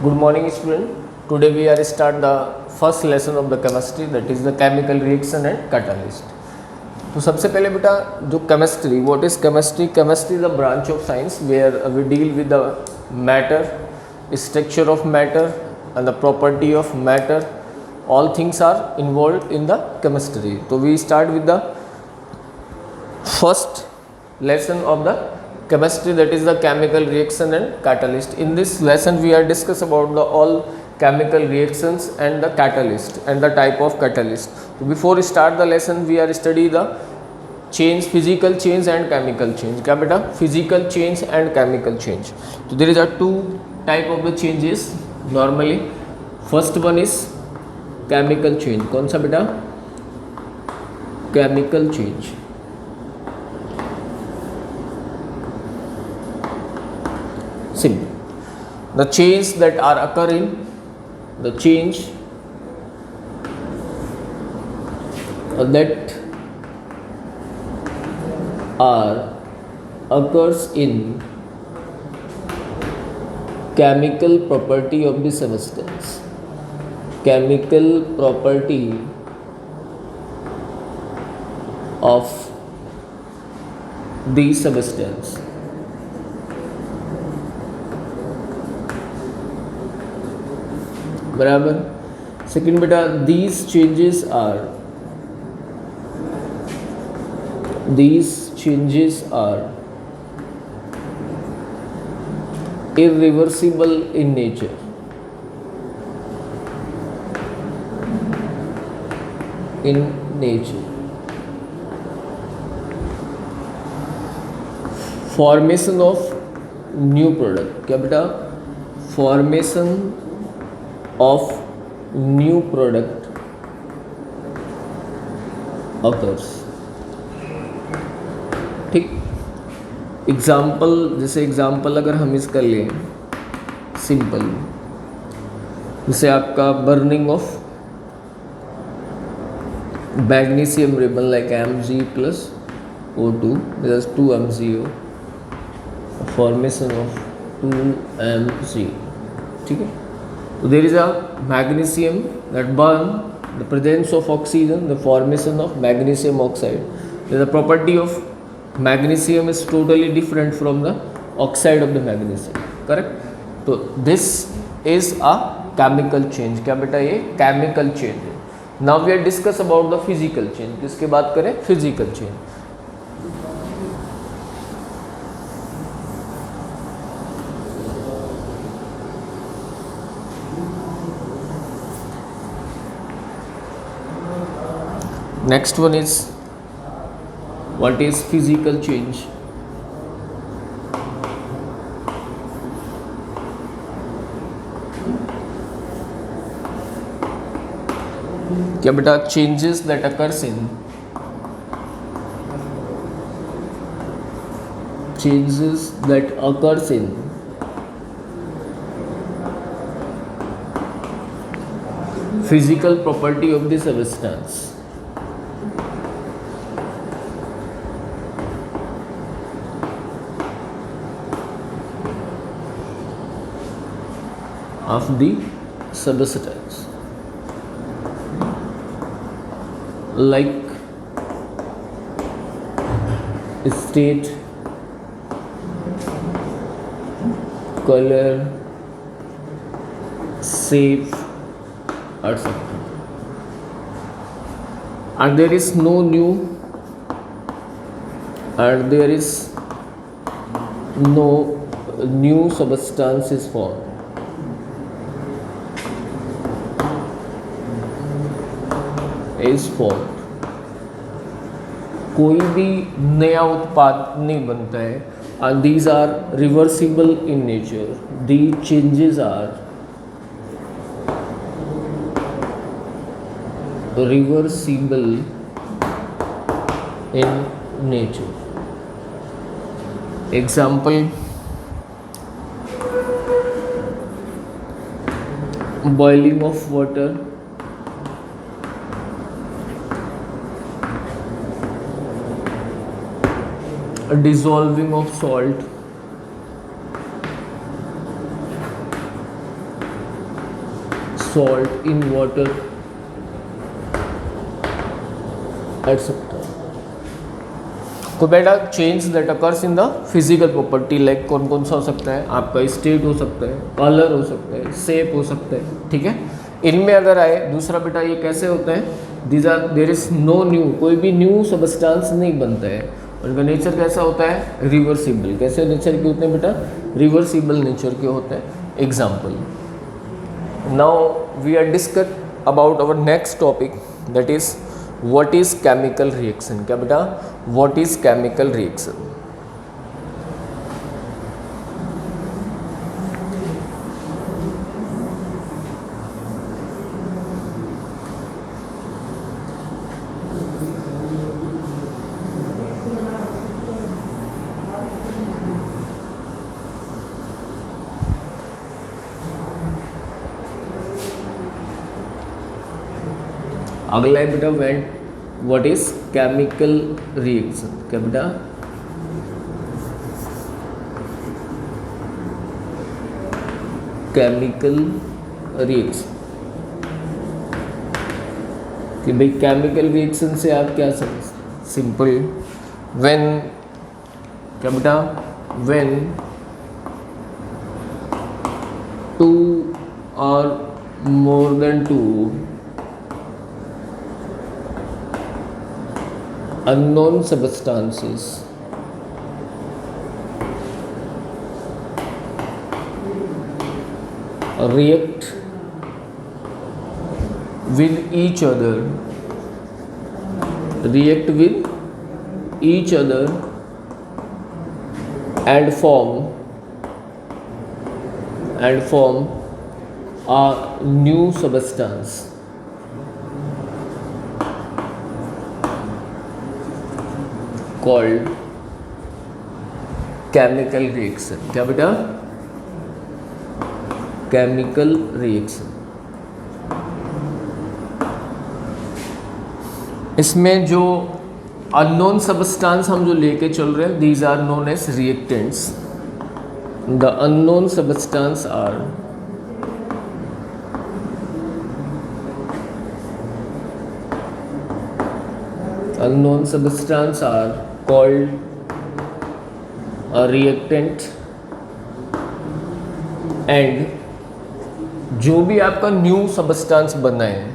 Good morning, student. Today we are start the first lesson of the chemistry, that is the chemical reaction and catalyst. तो सबसे पहले बेटा जो chemistry, what is chemistry? Chemistry is a branch of science where we deal with the matter, structure of matter and the property of matter. All things are involved in the chemistry. So we start with the first lesson of the chemistry, that is the chemical reaction and catalyst. In this lesson we are discuss about the all chemical reactions and the catalyst and the type of catalyst. So before start the lesson we are study the change, physical change and chemical change. क्या बेटा? Physical change and chemical change. So there is a two type of the changes normally. First one is chemical change. कौन सा बेटा? Chemical change. Simple. The change that are occurring, the change that are occurs in chemical property of the substance. Chemical property of the substance. बराबर. Second बेटा, these changes are irreversible in nature. Formation of new product. क्या बेटा? Formation of new product occurs. ठीक. Example, जैसे example अगर हम इसका लें सिंपल, जैसे आपका burning of magnesium ribbon like Mg plus O2, there is 2 MgO, formation of 2 Mg. ठीक है. So there is a magnesium that burn, the presence of oxygen, the formation of magnesium oxide. The property of magnesium is totally different from the oxide of the magnesium, correct? So this is a chemical change. क्या बेटा? ये chemical change है. Now we are discuss about the physical change. किसकी बात करें? Physical change. Next one is, what is physical change? क्या बेटा? Changes that occurs in physical property of the substance. Of the substance, like state, color, shape or something, and there is no new substance is formed. कोई भी नया उत्पाद नहीं बनता है, and these are reversible in nature. These changes are reversible in nature. Example, boiling of water, dissolving of salt, salt in water etc. तो बेटा change that occurs in the physical property like कौन कौन सा हो सकता है, आपका state हो सकता है, कलर हो सकता है, शेप हो सकता है, ठीक है। इनमें अगर आए दूसरा बेटा ये कैसे होता है, these are there is no new, कोई भी न्यू सब्सटेंस नहीं बनता है। उनका नेचर कैसा होता है, रिवर्सिबल। कैसे नेचर के होते हैं बेटा, रिवर्सिबल नेचर के होते हैं। Example, now we are discuss about our next topic that is what is chemical reaction. क्या बेटा, व्हाट इज केमिकल रिएक्शन। अगला है बेटा when what is chemical reaction. क्या बेटा, केमिकल रिएक्शन कि भाई केमिकल रिएक्शन से आप क्या समझ, सिंपल व्हेन, क्या बेटा, व्हेन टू और more than two unknown substances react with each other, react with each other and form a new substance called chemical reaction। क्या बेटा, chemical reaction। इसमें जो अननोन सब्सटेंस हम जो लेके चल रहे हैं, these are known as reactants. The unknown substance are unknown substance are called a reactant and जो भी आपका न्यू सब्सटेंस बना है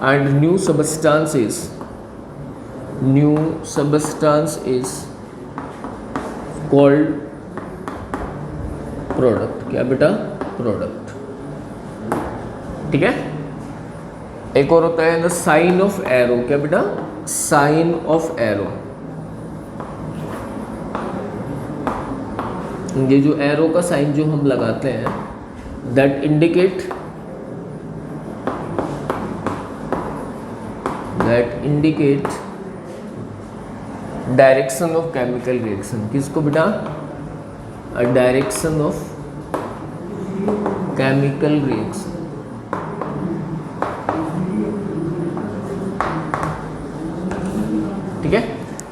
and new substance is called product. क्या बेटा, प्रोडक्ट, ठीक है। एक और होता है द साइन ऑफ एरो। क्या बेटा, साइन ऑफ एरो। ये जो एरो का साइन जो हम लगाते हैं, that indicate direction of chemical reaction. किसको बेटा, डायरेक्शन ऑफ केमिकल रिएक्शन। ठीक है,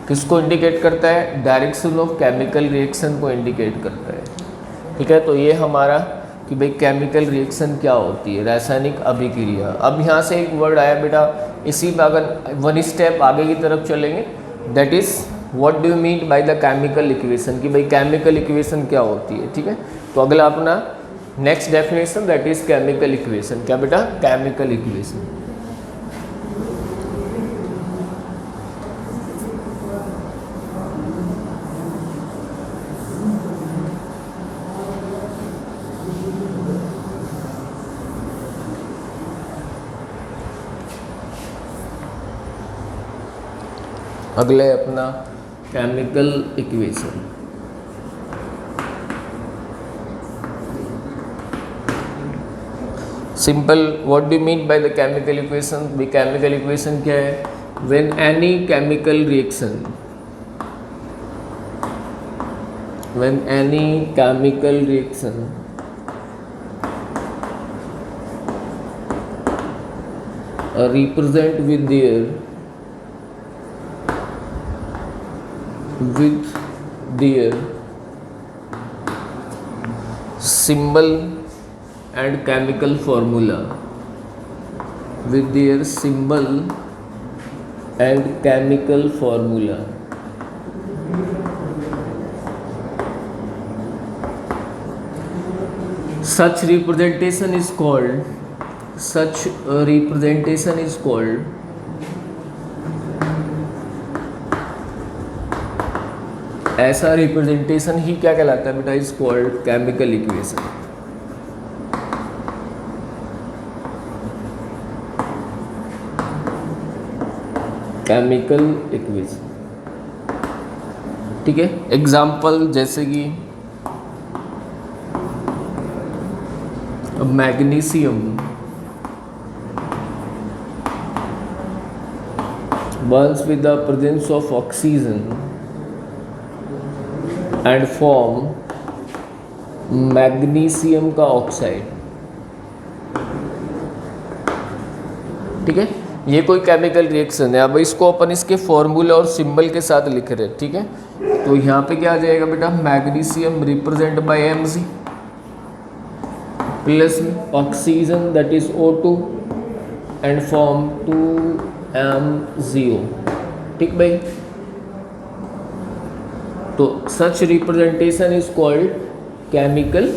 किसको इंडिकेट करता है, डायरेक्शन ऑफ केमिकल रिएक्शन को इंडिकेट करता है। ठीक है, तो ये हमारा कि भाई केमिकल रिएक्शन क्या होती है, रासायनिक अभिक्रिया। अब यहाँ से एक वर्ड आया बेटा, इसी में अगर वन स्टेप आगे की तरफ चलेंगे, that is what do you mean by the chemical equation, कि भाई केमिकल इक्वेशन क्या होती है। ठीक है, तो अगला अपना next definition that is chemical equation. क्या बेटा, केमिकल इक्वेशन। अगले अपना chemical equation. Simple, what do you mean by the chemical equation. भी केमिकल इक्वेशन क्या है, when any chemical reaction, when any chemical reaction represent with their symbol and chemical formula with their symbol and chemical formula. Such representation is called ऐसा representation ही क्या कहलाता है बेटा? Is called chemical equation. Chemical equation, ठीक है। Example जैसे कि magnesium burns with the presence of oxygen and form magnesium का ऑक्साइड, ठीक है। ये कोई केमिकल रिएक्शन है। अब इसको अपन इसके फॉर्मूले और सिंबल के साथ लिख रहे हैं, ठीक है। तो यहाँ पे क्या आ जाएगा बेटा? Magnesium represent by Mg plus oxygen that is O2 and form 2M0, ठीक भाई। तो such representation is called chemical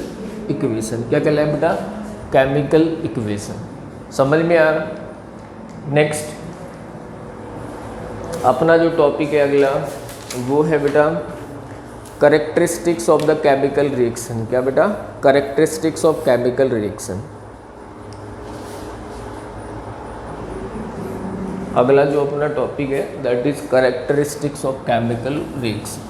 equation. क्या कहला है बेटा? Chemical equation. समझ में आ रहा? नेक्स्ट अपना जो टॉपिक है अगला वो है बेटा characteristics of the chemical reaction. क्या बेटा? Characteristics of chemical reaction. अगला जो अपना टॉपिक है that is characteristics of chemical reaction.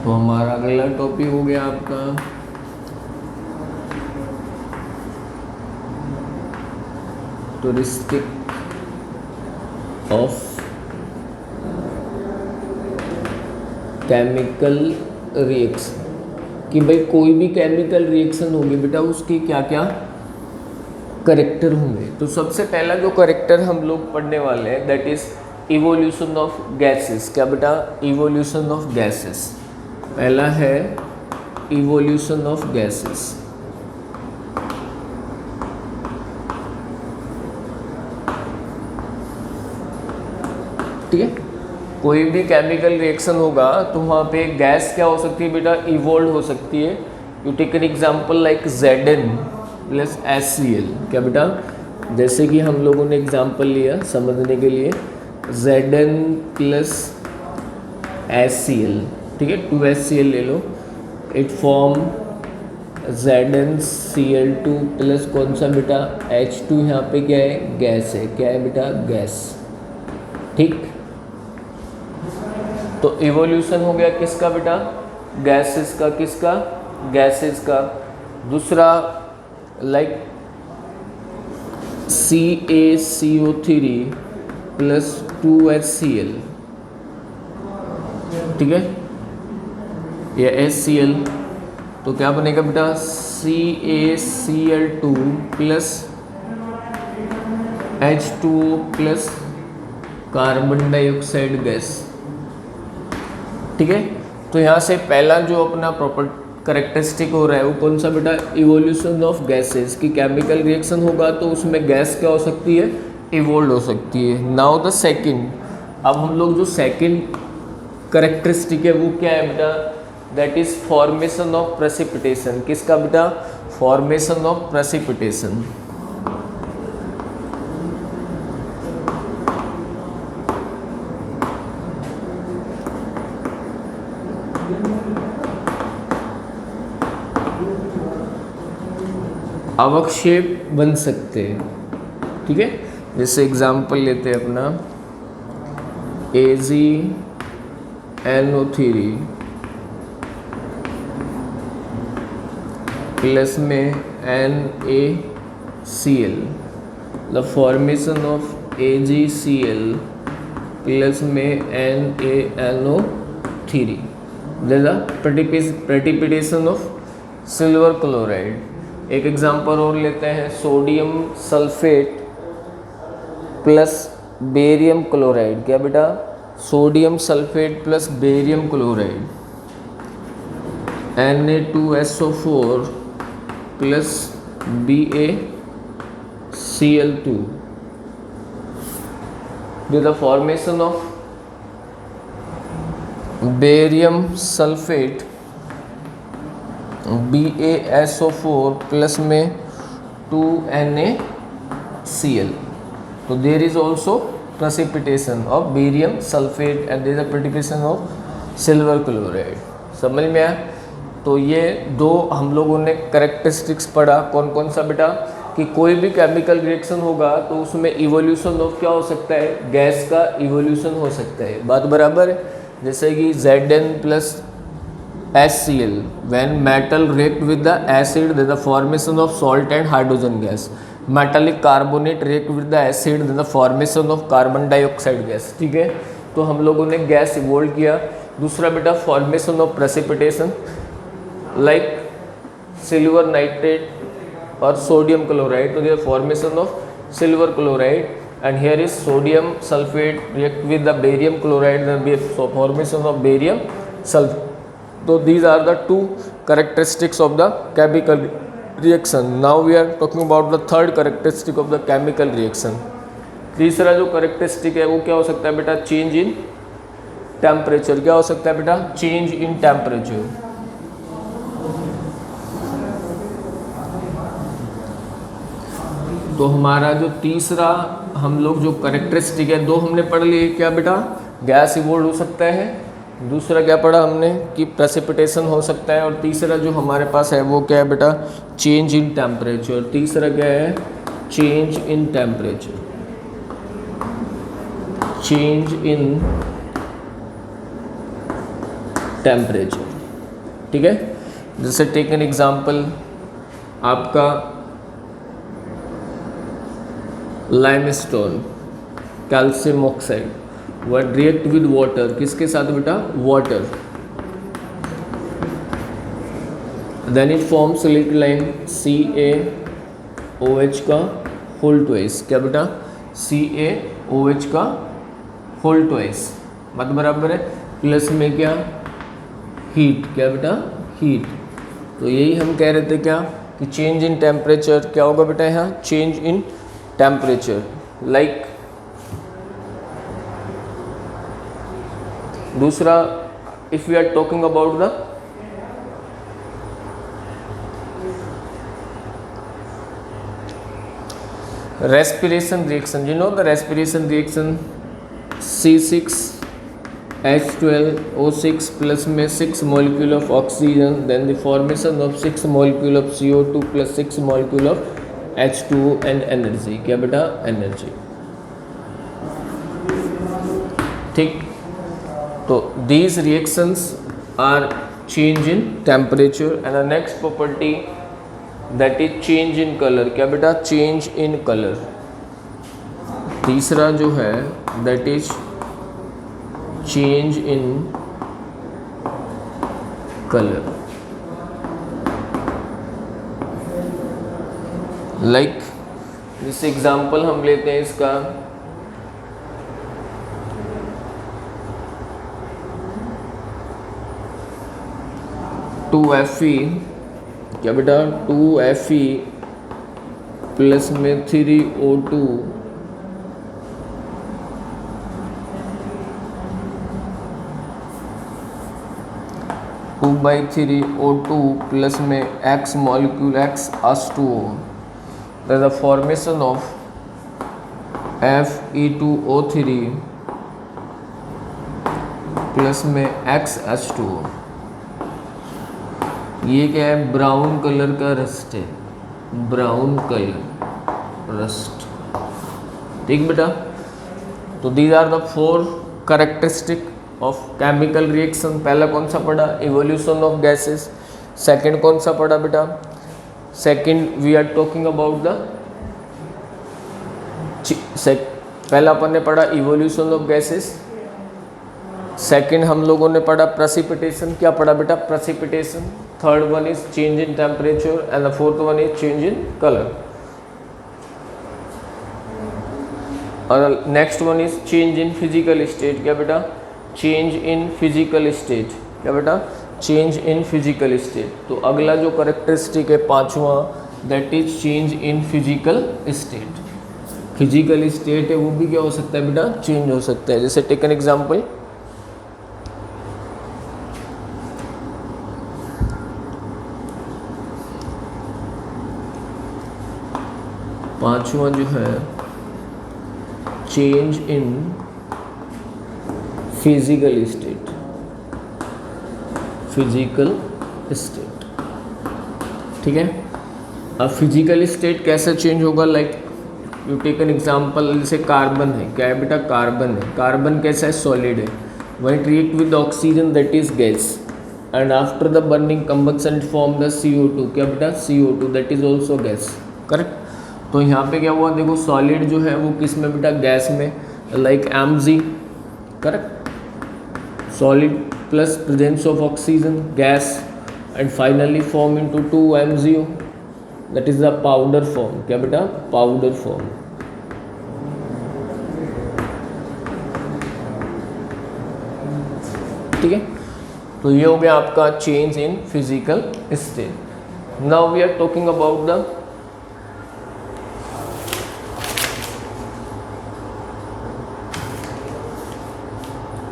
तो हमारा अगला टॉपिक हो गया आपका कैरेक्टरिस्टिक ऑफ केमिकल रिएक्शन कि भाई कोई भी केमिकल रिएक्शन होगी बेटा उसके क्या क्या करेक्टर होंगे। तो सबसे पहला जो करेक्टर हम लोग पढ़ने वाले हैं that is evolution of gases. क्या बेटा? Evolution of gases. पहला है इवोल्यूशन ऑफ गैसेस। ठीक है। कोई भी केमिकल रिएक्शन होगा तो वहाँ पे गैस क्या हो सकती है बेटा? इवोल्व हो सकती है। You take an example like Zn plus HCl। क्या बेटा? जैसे कि हम लोगों ने एग्जाम्पल लिया समझने के लिए Zn प्लस HCl, ठीक है। 2HCl ले लो, इट फॉर्म ZnCl2 प्लस कौन सा बेटा? H2। यहाँ पे क्या है? गैस है। क्या है बेटा? गैस, ठीक। तो इवोल्यूशन हो गया किसका बेटा? गैसेस का। किसका? गैसेस का। दूसरा लाइक CaCO3 प्लस 2HCl, ठीक है, या HCl। तो क्या बनेगा बेटा? CaCl2 plus H2O plus carbon dioxide gas, ठीक है। तो यहाँ से पहला जो अपना प्रॉपर करेक्टरिस्टिक हो रहा है वो कौन सा बेटा? Evolution of gases. की केमिकल रिएक्शन होगा तो उसमें गैस क्या हो सकती है? इवोल्व हो सकती है। नाउ द सेकंड, अब हम लोग जो सेकंड करेक्टरिस्टिक है वो क्या है बेटा? That is formation of precipitation. किसका बेटा? Formation of precipitation. अवक्षेप बन सकते हैं, ठीक है। जैसे एग्जाम्पल लेते हैं अपना AgNO3 प्लस में NaCl, the formation of AgCl plus में NaNO3, the precipitation of silver chloride. एक एग्जांपल और लेते हैं sodium sulphate plus barium chloride, क्या बेटा, sodium sulphate plus barium chloride, Na2SO4 plus BaCl2, with the formation of barium sulphate BaSO4 plus में 2NaCl. तो there is also precipitation of barium sulfate and there is a precipitation of silver chloride. समझ में आया? तो ये दो हम लोगों ने करेक्टरिस्टिक्स पढ़ा. कौन कौन सा बेटा? कि कोई भी केमिकल रिएक्शन होगा तो उसमें इवोल्यूशन ऑफ क्या हो सकता है, गैस का इवोल्यूशन हो सकता है. बात बराबर है? जैसे कि Zn plus HCl when metal react with the acid there is the formation of salt and hydrogen gas. Metallic carbonate react with the acid the formation of carbon dioxide gas. ठीक है, तो हम लोगों ने गैस इवोल्व किया. दूसरा बेटा formation of precipitation like silver nitrate और सोडियम क्लोराइड. तो there formation of silver chloride and here is sodium sulphate react with the barium chloride the formation of barium sulphate. तो these are the two characteristics of the chemical reaction. Now we are talking about the third characteristic of the chemical reaction. तीसरा जो characteristic है वो क्या हो सकता है बेटा? change in temperature. क्या हो सकता है बेटा? change in temperature. तो हमारा जो तीसरा हम लोग जो characteristic है, दो हमने पढ़ लिए. क्या बेटा? गैस इवोल्व हो सकता है. दूसरा क्या पढ़ा हमने कि प्रेसिपिटेशन हो सकता है. और तीसरा जो हमारे पास है वो क्या है बेटा? Change in temperature. तीसरा क्या है? Change in temperature. Change in temperature. ठीक है, जैसे टेक एन एग्जांपल, आपका लाइमस्टोन कैल्शियम ऑक्साइड वह रिएक्ट विद वाटर. किसके साथ बेटा? Water. Then it forms little lime CaOH का होल ट्वाइस. क्या बेटा? CaOH का होल ट्वाइस. बात बराबर है? प्लस में क्या? हीट. क्या बेटा? हीट. तो यही हम कह रहे थे क्या कि चेंज इन टेम्परेचर क्या होगा बेटा? यहाँ चेंज इन टेम्परेचर लाइक दूसरा, if we are talking about the respiration reaction, you know the respiration reaction C6H12O6 plus में 6 molecule of oxygen, then the formation of 6 molecule of CO2 plus 6 molecule of H2O and energy. क्या बेटा? energy. ठीक. तो these reactions are change in temperature and the next property that is change in color. क्या बेटा? change in color. तीसरा जो है that is change in color. like जैसे एग्जाम्पल हम लेते हैं इसका, 2Fe. क्या बेटा? 2Fe प्लस में 3O2 2/3O2 प्लस में X molecule X H2O. The formation of Fe2O3 plus में XH2O. ये क्या है? ब्राउन कलर का रस्ट है. Brown colour rust. ठीक बेटा? तो these are the 4 characteristic of chemical reaction. पहला कौन सा पढ़ा? Evolution of gases. सेकंड कौन सा पढ़ा बेटा? Second we are talking about the पहला अपन ने पढ़ा इवोल्यूशन ऑफ गैसेस. सेकंड हम लोगों ने पढ़ा प्रेसिपिटेशन. क्या पढ़ा बेटा? Precipitation. Third one is change in temperature and the fourth one is change in colour. और next one is change in physical state. क्या बेटा? Change in physical state. क्या बेटा? Change in physical state. तो अगला जो करेक्टरिस्टिक है पांचवा, that is change in physical state. Physical state है वो भी क्या हो सकता है बेटा? चेंज हो सकता है। जैसे टेक एन एग्जाम्पल, पांचवा जो है change in physical state. Physical state, ठीक है। अब फिजिकल स्टेट कैसे चेंज होगा? Like you take an example, जैसे कार्बन है। क्या है बेटा? कार्बन है। कार्बन कैसा है? सॉलिड है। When it react with oxygen that is gas, and after the burning combustion it form the CO2। क्या बेटा? CO2 that is also gas. Correct. तो यहाँ पे क्या हुआ? देखो सॉलिड जो है वो किस में बेटा? गैस में, like Mg। Correct. Solid plus presence of oxygen, gas, and finally form into 2MgO, that is the powder form. क्या बेटा? Powder form. ठीक है। तो ये हो गया आपका change in physical state. Now we are talking about the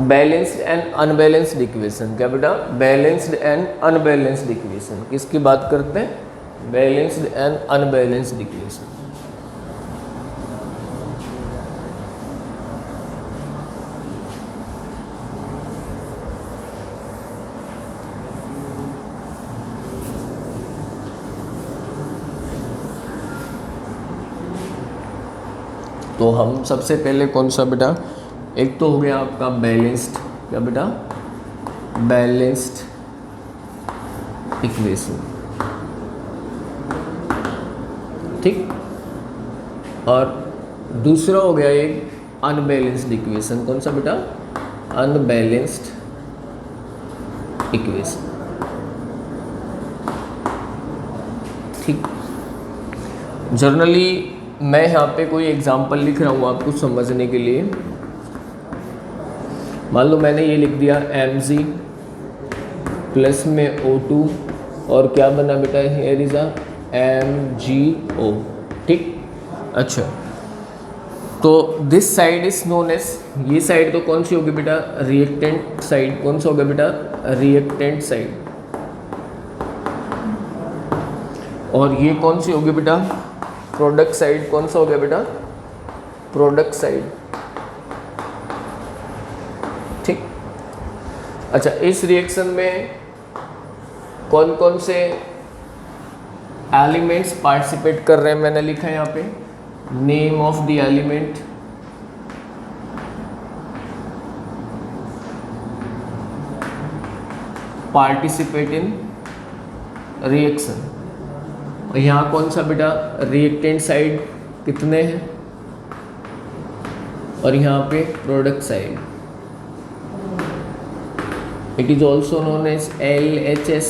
balanced and unbalanced equation. क्या बेटा? Balanced and unbalanced equation. किसकी बात करते हैं? Balanced and unbalanced equation. तो हम सबसे पहले कौन सा बेटा? एक तो हो गया आपका बैलेंस्ड। क्या बेटा? बैलेंस्ड इक्वेशन, ठीक। और दूसरा हो गया एक अनबैलेंस्ड इक्वेशन। कौन सा बेटा? अनबैलेंस्ड इक्वेशन, ठीक। जनरली मैं यहाँ पे कोई एग्जांपल लिख रहा हूँ आपको समझने के लिए। मान लो मैंने ये लिख दिया Mg प्लस में O2 और क्या बना बेटा? हियर इज MgO, ठीक। अच्छा, तो this side is known as, ये साइड तो कौन सी होगी बेटा? Reactant side. कौन सा होगा बेटा? Reactant side. और ये कौन सी होगी बेटा? Product side. कौन सा हो गया बेटा? प्रोडक्ट साइड, ठीक। अच्छा, इस रिएक्शन में कौन कौन से एलिमेंट्स पार्टिसिपेट कर रहे हैं? मैंने लिखा है यहाँ पे name of the element, participate in reaction. और यहाँ कौन सा बेटा? रिएक्टेंट साइड कितने हैं, और यहाँ पे product side. It is also known as LHS।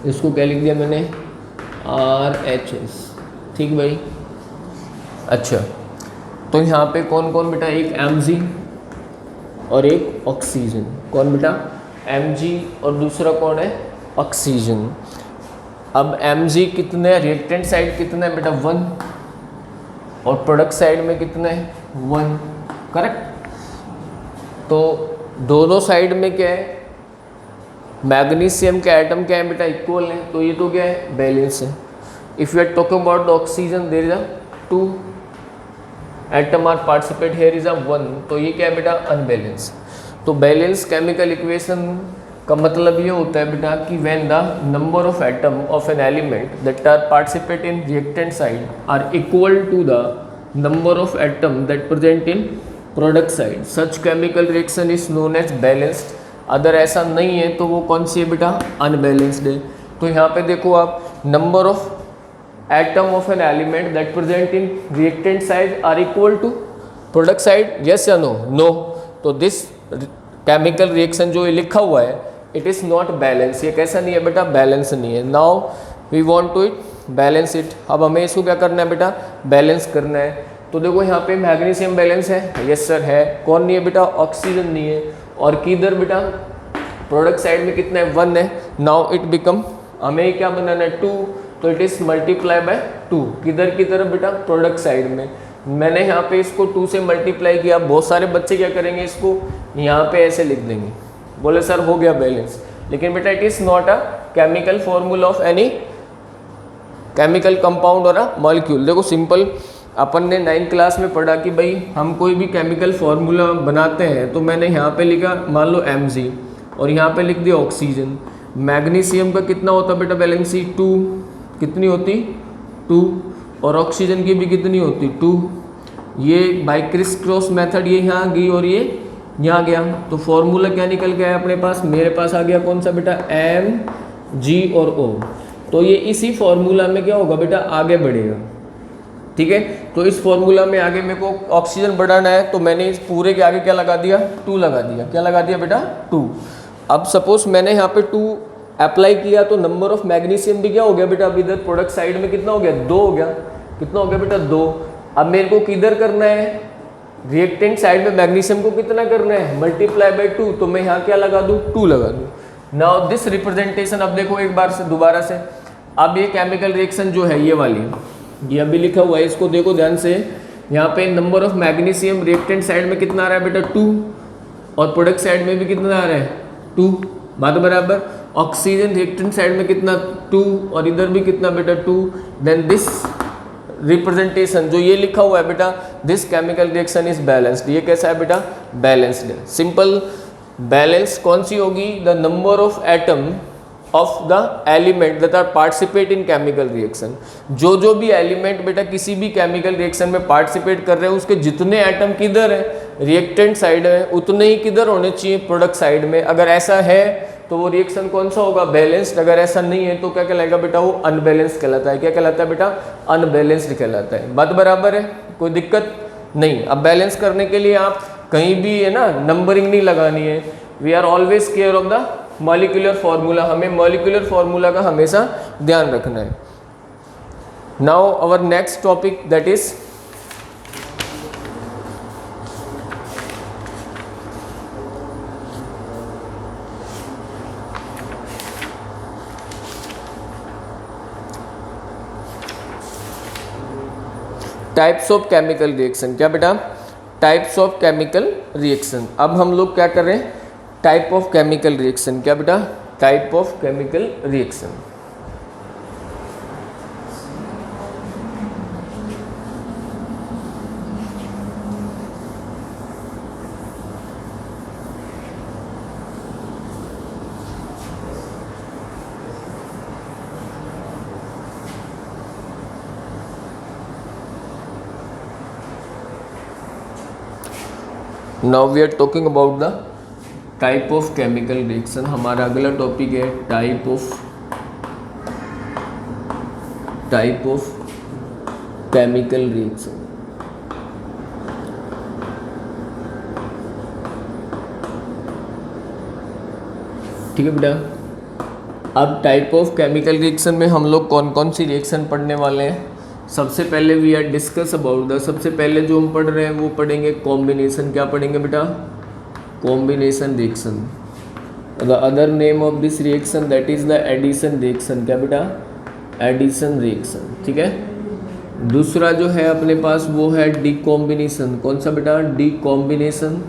इसको क्या लिख दिया मैंने? RHS, ठीक भाई। अच्छा, तो यहाँ पे कौन कौन बेटा? एक Mg और एक ऑक्सीजन। कौन बेटा? Mg और दूसरा कौन है? ऑक्सीजन। अब Mg कितने? रिएक्टेंट साइड कितने बेटा? 1, और प्रोडक्ट साइड में कितने? 1, करेक्ट। तो दोनों साइड में क्या है? मैग्नीशियम के एटम क्या है बेटा? इक्वल है, तो ये तो क्या है? बैलेंस है। If you are talking about the oxygen, there is 2 atom are participate, here is 1, तो ये क्या है बेटा? अनबैलेंस। तो बैलेंस केमिकल इक्वेशन का मतलब ये होता है बेटा कि when the number of atom of an element that are participate in reactant side are equal to the number of atom that present in product side, such chemical reaction is known as balanced. अगर ऐसा नहीं है तो वो कौन सी है बेटा? अनबैलेंस्ड है। तो यहाँ पे देखो आप, number of atom of an element that present in reactant side are equal to product side, yes या नो? नो। तो दिस केमिकल रिएक्शन जो ये लिखा हुआ है, इट इज़ नॉट बैलेंस। ये कैसा नहीं है बेटा? बैलेंस नहीं है। Now we want to it balance it. अब हमें इसको क्या करना है बेटा? बैलेंस करना है। तो तो देखो यहाँ पे मैग्नीशियम बैलेंस है, यस सर है। कौन नहीं है बेटा? ऑक्सीजन नहीं है। और किधर बेटा? प्रोडक्ट साइड में कितना है? 1 है। नाउ इट बिकम, हमें क्या बनाना है? 2, तो इट इज मल्टीप्लाई बाय 2। किधर की तरफ बेटा? प्रोडक्ट साइड में। मैंने यहाँ पे इसको 2 से मल्टीप्लाई किया। बहुत सारे बच्चे क्या करेंगे, इसको यहाँ पे ऐसे लिख देंगे, बोले सर हो गया बैलेंस। लेकिन बेटा it is not a chemical formula of any chemical compound और अ मॉलिक्यूल। देखो सिंपल, अपन ने 9th क्लास में पढ़ा कि भाई हम कोई भी केमिकल फॉर्मूला बनाते हैं तो मैंने यहाँ पे लिखा मान लो Mg और यहाँ पे लिख दिया ऑक्सीजन। मैग्नीशियम का कितना होता बेटा वैलेंसी? 2। कितनी होती? 2। और ऑक्सीजन की भी कितनी होती? 2। ये बाय क्रिस क्रॉस मेथड ये यहाँ गई और ये यहाँ गया, तो फॉर्मूला क्या निकल के आया अपने पास? मेरे पास आ गया कौन सा बेटा? Mg और O। तो ये इसी फॉर्मूला में क्या होगा बेटा? आगे बढ़ेगा। ठीक है, तो इस फॉर्मूला में आगे मेरे को ऑक्सीजन बढ़ाना है, तो मैंने इस पूरे के आगे क्या लगा दिया? 2 लगा दिया। क्या लगा दिया बेटा? 2। अब सपोज मैंने यहाँ पे 2 अप्लाई किया तो नंबर ऑफ मैग्नीशियम भी क्या हो गया बेटा? अब इधर प्रोडक्ट साइड में कितना हो गया? 2 हो गया। कितना हो गया बेटा? 2। अब मेरे को किधर करना है? रिएक्टेंट साइड में मैग्नीशियम को कितना करना है? Multiply by 2। तो मैं यहाँ क्या लगा दूँ? 2 लगा दूँ। नाउ दिस रिप्रेजेंटेशन, अब देखो एक बार से दोबारा से, अब ये केमिकल रिएक्शन जो है ये वाली, ये अभी लिखा हुआ है, इसको देखो ध्यान से। यहाँ पे number of magnesium reactant side में कितना आ रहा है बेटा? 2। और प्रोडक्ट साइड में भी कितना आ रहा है? 2। बात बराबर। ऑक्सीजन रिएक्टेंट साइड में कितना? 2। और इधर भी कितना बेटा? 2। देन दिस रिप्रेजेंटेशन जो ये लिखा हुआ है बेटा, this chemical reaction is balanced. ये कैसा है बेटा? बैलेंस्ड है। सिंपल, बैलेंस कौन सी होगी? The number of atom of the element that are participate in chemical reaction. जो भी एलिमेंट बेटा किसी भी केमिकल रिएक्शन में पार्टिसिपेट कर रहे हैं, उसके जितने एटम किधर है? रिएक्टेंट साइड है, उतने ही किधर होने चाहिए? प्रोडक्ट साइड में। अगर ऐसा है तो वो रिएक्शन कौन सा होगा? बैलेंस्ड। अगर ऐसा नहीं है तो क्या कहलाएगा बेटा? वो अनबैलेंस्ड कहलाता है। क्या कहलाता है बेटा? अनबैलेंस्ड कहलाता है। बात बराबर है, कोई दिक्कत नहीं। अब बैलेंस करने के लिए आप कहीं भी है ना नंबरिंग नहीं लगानी है। We are always care of the molecular formula. हमें मॉलिक्यूलर फार्मूला का हमेशा ध्यान रखना है। Now our next topic that is types of chemical reaction. क्या बेटा? Types of chemical reaction. अब हम लोग क्या कर रहे हैं? Type of chemical reaction. क्या बेटा? Type of chemical reaction. Now we are talking about the type of chemical reaction. हमारा अगला टॉपिक है टाइप ऑफ केमिकल रिएक्शन। ठीक है बेटा, अब टाइप ऑफ केमिकल रिएक्शन में हम लोग कौन कौन सी रिएक्शन पढ़ने वाले हैं? सबसे पहले we are discuss about the, सबसे पहले जो हम पढ़ रहे हैं वो पढ़ेंगे कॉम्बिनेशन। क्या पढ़ेंगे बेटा? Combination reaction. The other name of this reaction that is the addition reaction. क्या बेटा? Addition reaction. ठीक है। दूसरा जो है अपने पास वो है डीकॉम्बिनेशन। कौन सा बेटा? डीकॉम्बिनेशन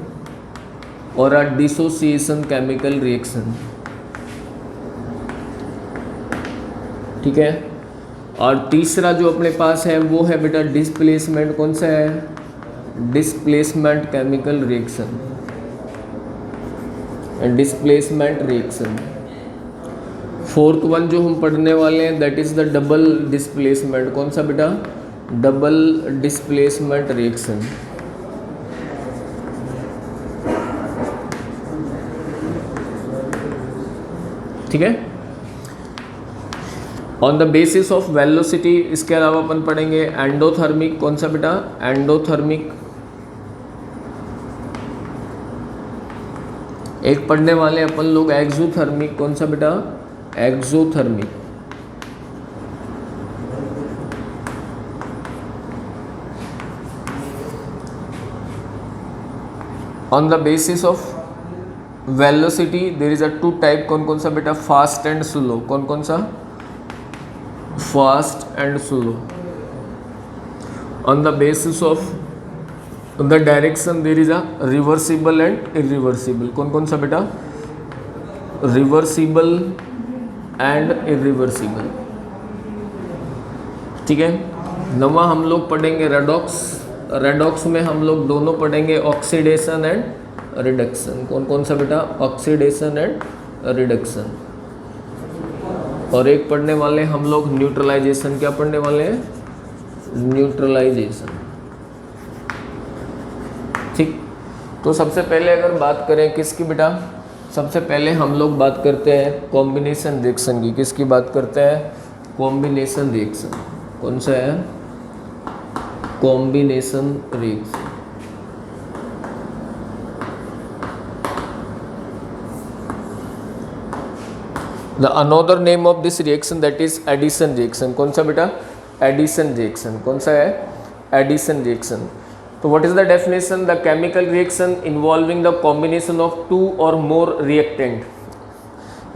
और अ डिसोसिएशन केमिकल रिएक्शन। ठीक है। और तीसरा जो अपने पास है वो है बेटा डिस्प्लेसमेंट। कौन सा है? Displacement chemical reaction. Displacement reaction. Fourth one जो हम पढ़ने वाले हैं that is the double displacement. कौन सा बेटा? Double displacement reaction. ठीक है। On the basis of velocity, इसके अलावा अपन पढ़ेंगे एंडोथर्मिक। कौन सा बेटा? एंडोथर्मिक। एक पढ़ने वाले अपन लोग एक्सोथर्मिक। कौन सा बेटा? Exothermic. On the basis of velocity there is a two type, कौन कौन सा बेटा, फास्ट एंड स्लो, कौन कौन सा, fast and slow. On the basis of the direction there is a reversible and irreversible, कौन कौन सा बेटा, रिवर्सिबल एंड इरिवर्सिबल, ठीक है। नवा हम लोग पढ़ेंगे रेडॉक्स, रेडॉक्स में हम लोग दोनों पढ़ेंगे ऑक्सीडेशन एंड रिडक्शन, कौन कौन सा बेटा, ऑक्सीडेशन एंड रिडक्शन। और एक पढ़ने वाले हम लोग न्यूट्रलाइजेशन, क्या पढ़ने वाले हैं, न्यूट्रलाइजेशन, ठीक। तो सबसे पहले अगर बात करें किसकी बेटा, सबसे पहले हम लोग बात करते हैं कॉम्बिनेशन रिएक्शन की, किसकी बात करते हैं, कॉम्बिनेशन रिएक्शन, कौन सा है, combination reaction. The another name of this reaction that is addition reaction, कौन सा बेटा, addition reaction, कौन सा है, addition reaction। तो what is the definition, the chemical reaction involving the combination of two or more reactant,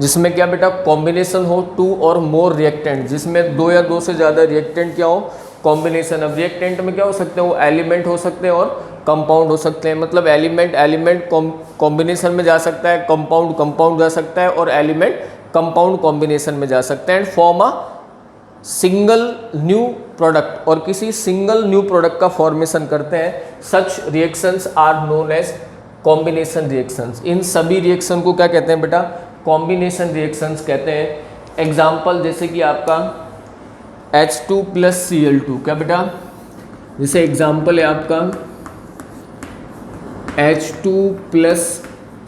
जिसमें क्या बेटा, कॉम्बिनेशन हो टू और मोर रिएक्टेंट, जिसमें दो या दो से ज़्यादा रिएक्टेंट क्या हो, कॉम्बिनेशन। अब रिएक्टेंट में क्या हो सकते हैं, वो एलिमेंट हो सकते हैं और कंपाउंड हो सकते हैं, मतलब एलिमेंट एलिमेंट कॉम्बिनेशन में जा सकता है, कंपाउंड कंपाउंड जा सकता है और एलिमेंट कंपाउंड कॉम्बिनेशन में जा सकते हैं and form a single new product, और किसी सिंगल न्यू प्रोडक्ट का फॉर्मेशन करते हैं। Such reactions are known as combination reactions. इन सभी रिएक्शन को क्या कहते हैं बेटा, कॉम्बिनेशन रिएक्शंस कहते हैं। एग्जाम्पल जैसे कि आपका H2 प्लस Cl2, क्या बेटा, जैसे एग्जाम्पल है आपका H2 प्लस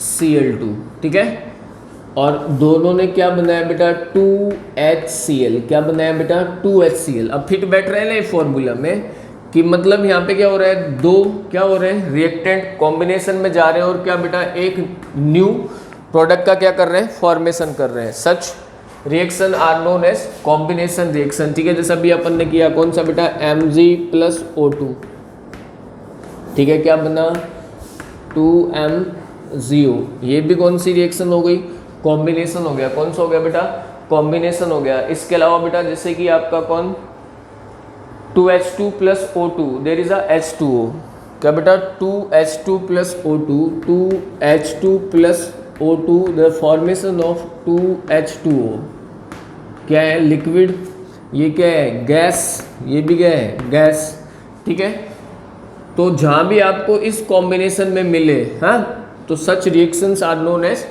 Cl2, ठीक है, और दोनों ने क्या बनाया बेटा, 2HCl, क्या बनाया बेटा, 2HCl। अब फिट बैठ रहे हैं ना ये फॉर्मूला में, कि मतलब यहाँ पे क्या हो रहा है, दो क्या हो रहे हैं, रिएक्टेंट कॉम्बिनेशन में जा रहे हैं और क्या बेटा, एक न्यू प्रोडक्ट का क्या कर रहे हैं, फॉर्मेशन कर रहे हैं। Such reaction are known as combination reaction, ठीक है। जैसा भी अपन ने किया, कौन सा बेटा, Mg प्लस O2, ठीक है, क्या बना, 2MgO, ये भी कौन सी रिएक्शन हो गई, कॉम्बिनेशन हो गया। कौन सा हो गया बेटा, कॉम्बिनेशन हो गया। इसके अलावा बेटा जैसे कि आपका कौन, 2H2 plus O2, there is a H2O, क्या बेटा, 2H2 plus O2, 2H2 plus O2, the formation of 2H2O क्या है, लिक्विड, ये क्या है, गैस, ये भी क्या है, गैस, ठीक है। तो जहाँ भी आपको इस कॉम्बिनेशन में मिले, हाँ, तो such reactions are known as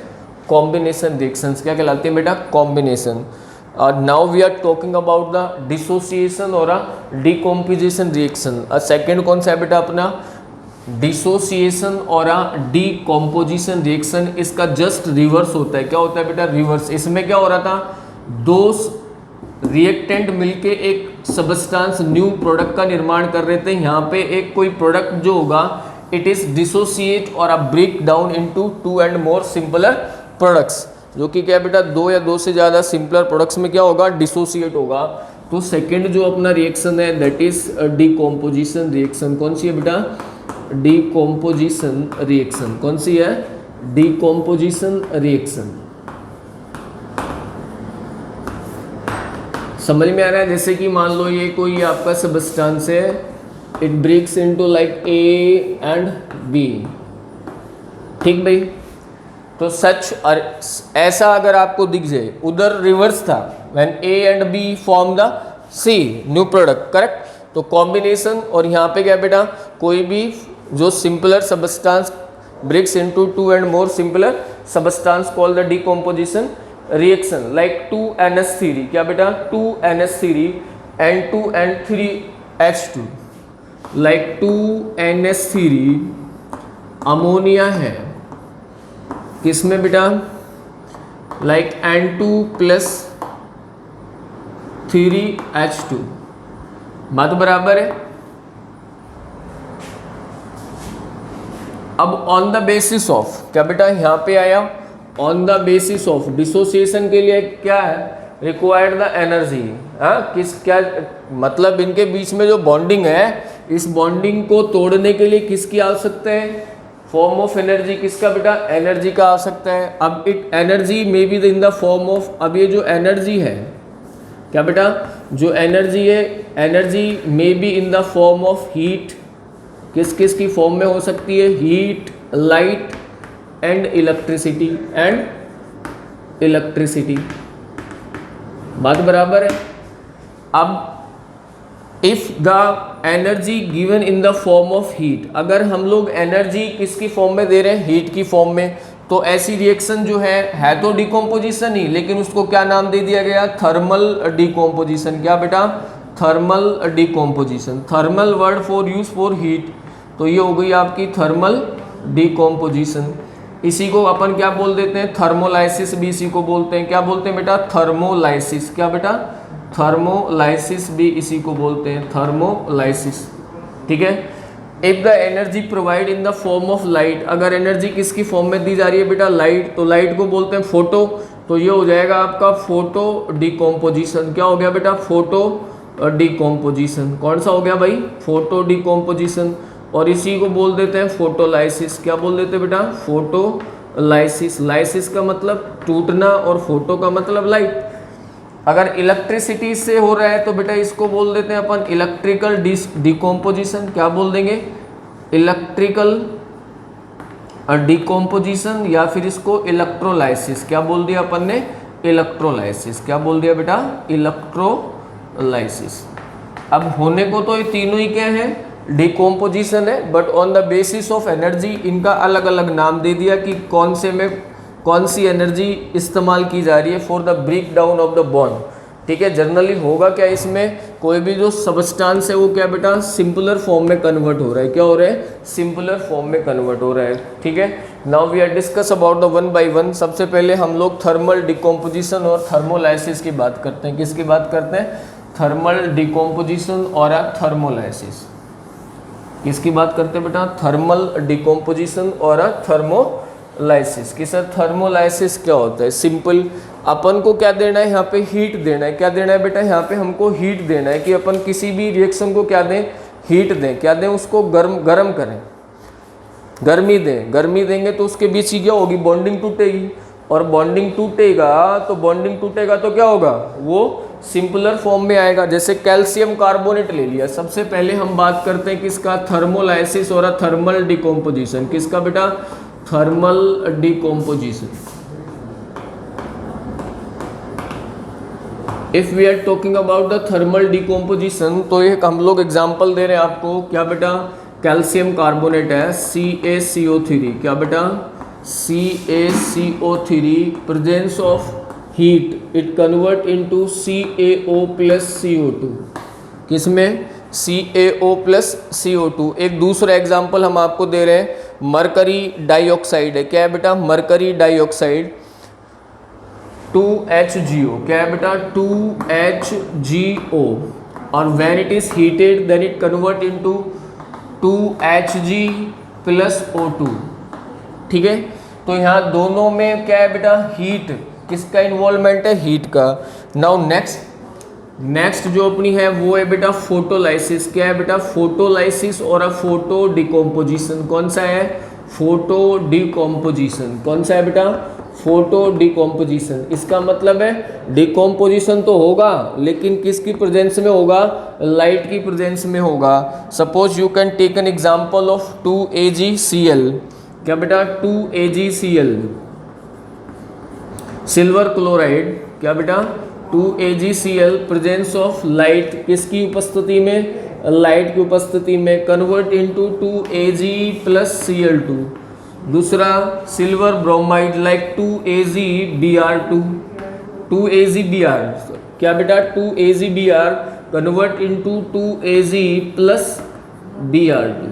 combination reactions, क्या कहलाते हैं बेटा, कॉम्बिनेशन। और now we are talking about the dissociation और अ डीकॉम्पोजिशन रिएक्शन। सेकंड कौन सा है बेटा अपना, डिसोसिएशन और अ डीकॉम्पोजिशन रिएक्शन। इसका जस्ट रिवर्स होता है, क्या होता है बेटा, रिवर्स। इसमें क्या हो रहा था, दो रिएक्टेंट मिलके एक सबस्टांस न्यू प्रोडक्ट का निर्माण कर रहे थे। यहाँ पे एक कोई प्रोडक्ट जो होगा, इट इज डिसोसिएट और a break down into two and more simpler products, जो कि क्या बेटा, दो या दो से ज़्यादा सिंपलर प्रोडक्ट्स में क्या होगा, डिसोसिएट होगा। तो सेकेंड जो अपना रिएक्शन है दैट इज डीकॉम्पोजिशन रिएक्शन। कौन सी है बेटा, डीकॉम्पोजिशन रिएक्शन। कौन सी है, डीकॉम्पोजिशन रिएक्शन। समझ में आ रहा है। जैसे कि मान लो ये कोई आपका सबस्टांस है, it breaks into like A and B, ठीक भाई। तो सच ऐसा अगर आपको दिख जाए, उधर रिवर्स था, when A and B form the C new product, correct. तो कॉम्बिनेशन, और यहाँ पे क्या बेटा, कोई भी जो simpler substance breaks into two and more simpler substance called the decomposition reaction, like 2NH3, क्या बेटा, 2NH3 and 2N3H2, like 2NH3 ammonia है, किसमें बेटा, लाइक N2 प्लस 3H2, बात बराबर है। अब ऑन द बेसिस ऑफ, क्या बेटा यहाँ पे आया, on the basis of dissociation के लिए क्या है, रिक्वायर्ड द एनर्जी, हाँ, किस क्या मतलब, इनके बीच में जो बॉन्डिंग है, इस बॉन्डिंग को तोड़ने के लिए किसकी आवश्यकता है, फॉर्म ऑफ एनर्जी किसका बेटा, एनर्जी का आ सकता है। अब it energy may be in the form of, अब ये जो एनर्जी है क्या बेटा, जो एनर्जी है, energy may be in the form of heat, किस किस की फॉर्म में हो सकती है, हीट, लाइट एंड इलेक्ट्रिसिटी, बात बराबर है। अब if the energy given in the form of heat, अगर हम लोग एनर्जी किसकी फॉर्म में दे रहे हैं, हीट की फॉर्म में, तो ऐसी रिएक्शन जो है तो डिकम्पोजिशन ही, लेकिन उसको क्या नाम दे दिया गया, थर्मल डिकम्पोजिशन। क्या बेटा, thermal decomposition, thermal word for use for heat, तो ये हो गई आपकी थर्मल डिकम्पोजिशन। इसी को अपन क्या बोल देते हैं, थर्मोलाइसिस भी इसी को बोलते हैं। क्या बोलते हैं बेटा, थर्मोलाइसिस। क्या बेटा, थर्मोलाइसिस भी इसी को बोलते हैं, थर्मोलाइसिस। ठीक है। If the energy provide in the form of light, अगर एनर्जी किसकी फॉर्म में दी जा रही है बेटा, लाइट, तो लाइट को बोलते हैं फोटो, तो ये हो जाएगा आपका फोटो डिकम्पोजिशन। क्या हो गया बेटा, फोटो डिकम्पोजिशन। कौन सा हो गया भाई, फोटो डिकम्पोजिशन। और इसी को बोल देते हैं फोटोलाइसिस। क्या बोल देते हैं बेटा, फोटोलाइसिस। लाइसिस का मतलब टूटना और फोटो का मतलब लाइट। अगर इलेक्ट्रिसिटी से हो रहा है तो बेटा इसको बोल देते हैं अपन इलेक्ट्रिकल डिकम्पोजिशन। क्या बोल देंगे, इलेक्ट्रिकल डिकम्पोजिशन, या फिर इसको इलेक्ट्रोलाइसिस। क्या बोल दिया अपन ने, इलेक्ट्रोलाइसिस। क्या बोल दिया बेटा, इलेक्ट्रोलाइसिस। अब होने को तो ये तीनों ही क्या है, डिकम्पोजिशन है, but on the basis of energy इनका अलग अलग नाम दे दिया कि कौन से में कौन सी एनर्जी इस्तेमाल की जा रही है for the break down of the bond. ठीक है। जनरली होगा क्या, इसमें कोई भी जो सबस्टांस है वो क्या बेटा, सिंपलर फॉर्म में कन्वर्ट हो रहा है। क्या हो रहा है, सिंपलर फॉर्म में कन्वर्ट हो रहा है। ठीक है। Now we are discuss about the one by one. सबसे पहले हम लोग थर्मल डिकम्पोजिशन और थर्मोलाइसिस की बात करते हैं। किसकी बात करते हैं, थर्मल डिकम्पोजिशन और थर्मोलाइसिस। किसकी बात करते हैं बेटा, थर्मल डिकम्पोजिशन और थर्मोलाइसिस। कि सर थर्मोलाइसिस क्या होता है, सिंपल, अपन को क्या देना है यहाँ पे, हीट देना है। क्या देना है बेटा, यहाँ पे हमको हीट देना है कि अपन किसी भी रिएक्शन को क्या दें, हीट दें। क्या दें, उसको गर्म करें, गर्मी दें। गर्मी देंगे तो उसके बीच ही क्या होगी, बॉन्डिंग टूटेगी, और बॉन्डिंग टूटेगा तो क्या होगा, वो सिंपलर फॉर्म में आएगा। जैसे कैल्शियम कार्बोनेट ले लिया। सबसे पहले हम बात करते हैं किसका, थर्मोलाइसिस और थर्मल डिकम्पोजिशन। किसका बेटा, thermal decomposition. If we are talking about the thermal decomposition, तो एक हम लोग एग्जांपल दे रहे हैं आपको। क्या बेटा, कैल्शियम कार्बोनेट है, CaCO3। क्या बेटा, CaCO3, presence of heat, it convert into CaO plus CO2। किसमें, CaO प्लस CO2। एक दूसरा एग्जांपल हम आपको दे रहे हैं, मरकरी डाइऑक्साइड है। क्या है बेटा, मरकरी डाइऑक्साइड, 2HgO। क्या है बेटा, 2HgO। और when it is heated then it convert into 2Hg plus O2। ठीक है। तो यहाँ दोनों में क्या है बेटा, हीट, किसका इन्वॉल्वमेंट है, हीट का। नाउ नेक्स्ट जो अपनी है वो है बेटा फोटोलाइसिस। क्या है बेटा, फोटोलाइसिस और फोटो डिकम्पोजिशन। कौन सा है, फोटो डिकम्पोजिशन। कौन सा है बेटा, फोटो डिकम्पोजिशन। इसका मतलब है डिकम्पोजिशन तो होगा, लेकिन किसकी प्रेजेंस में होगा, लाइट की प्रेजेंस में होगा। Suppose you can take an example of 2AgCl। क्या बेटा, 2AgCl, सिल्वर क्लोराइड। क्या बेटा, 2AgCl, प्रेजेंस ऑफ लाइट, किसकी उपस्थिति में, लाइट की उपस्थिति में, convert into 2Ag plus Cl2। दूसरा silver bromide like 2AgBr2, 2AgBr। क्या बेटा, 2AgBr convert into 2Ag plus Br2।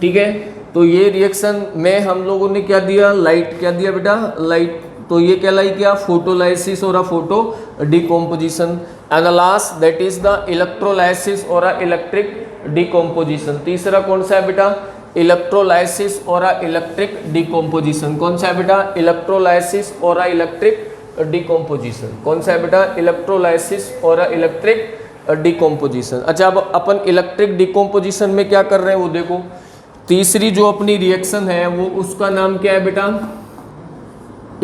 ठीक है। तो ये रिएक्शन में हम लोगों ने क्या दिया, लाइट। क्या दिया बेटा, लाइट। तो ये कहलाई क्या, फोटोलाइसिस और photo decomposition. And last that is the electrolysis और इलेक्ट्रिक डिकम्पोजिशन। तीसरा कौन सा है बेटा, इलेक्ट्रोलाइसिस और इलेक्ट्रिक डिकम्पोजिशन। कौन सा है बेटा, इलेक्ट्रोलाइसिस और इलेक्ट्रिक डिकम्पोजिशन। कौन सा है बेटा, इलेक्ट्रोलाइसिस और इलेक्ट्रिक डिकम्पोजिशन। अच्छा, अब अपन इलेक्ट्रिक डिकम्पोजिशन में क्या कर रहे हैं वो देखो। तीसरी जो अपनी रिएक्शन है वो उसका नाम क्या है बेटा,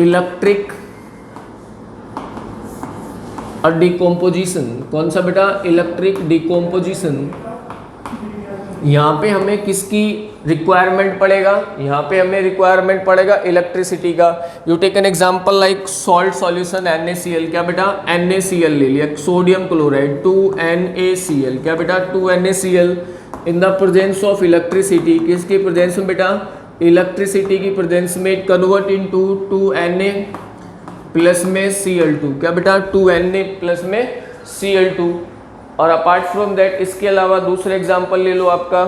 इलेक्ट्रिक डिकम्पोजिशन। कौन सा बेटा, इलेक्ट्रिक डिकम्पोजिशन। यहाँ पे हमें किसकी रिक्वायरमेंट पड़ेगा, यहाँ पे हमें रिक्वायरमेंट पड़ेगा इलेक्ट्रिसिटी का। You take an example like salt solution NaCl, क्या बेटा NaCl ले लिया, सोडियम क्लोराइड 2NaCl, क्या बेटा 2NaCl in the presence of electricity, किसकी प्रेजेंस में बेटा, इलेक्ट्रिसिटी की प्रेजेंस में कन्वर्ट इनटू 2Na प्लस में Cl2, क्या बेटा 2Na प्लस में Cl2। और अपार्ट फ्रॉम दैट इसके अलावा दूसरे एग्जांपल ले लो आपका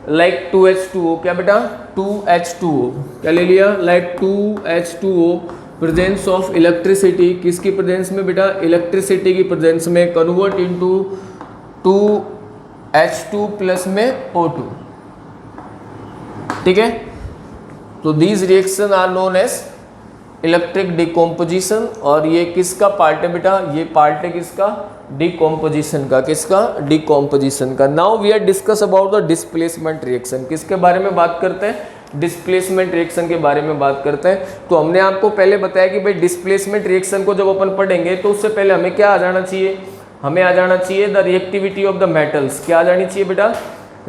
लाइक 2H2O, क्या बेटा 2H2O, क्या ले लिया, like 2H2O presence of electricity, किसकी प्रेजेंस में बेटा, इलेक्ट्रिसिटी की प्रेजेंस में कन्वर्ट इनटू 2H2 प्लस में O2, ठीक है। तो these reaction are known as electric decomposition. और ये किसका पार्ट है बेटा, ये पार्ट है किसका, डिकम्पोजिशन का, किसका, डिकम्पोजिशन का। Now we are discuss about the displacement reaction, किसके बारे में बात करते हैं, डिस्प्लेसमेंट रिएक्शन के बारे में बात करते हैं। तो हमने आपको पहले बताया कि भाई डिस्प्लेसमेंट रिएक्शन को जब अपन पढ़ेंगे तो उससे पहले हमें क्या आ जाना चाहिए, हमें आ जाना चाहिए the reactivity of the metals. क्या आ जानी चाहिए बेटा,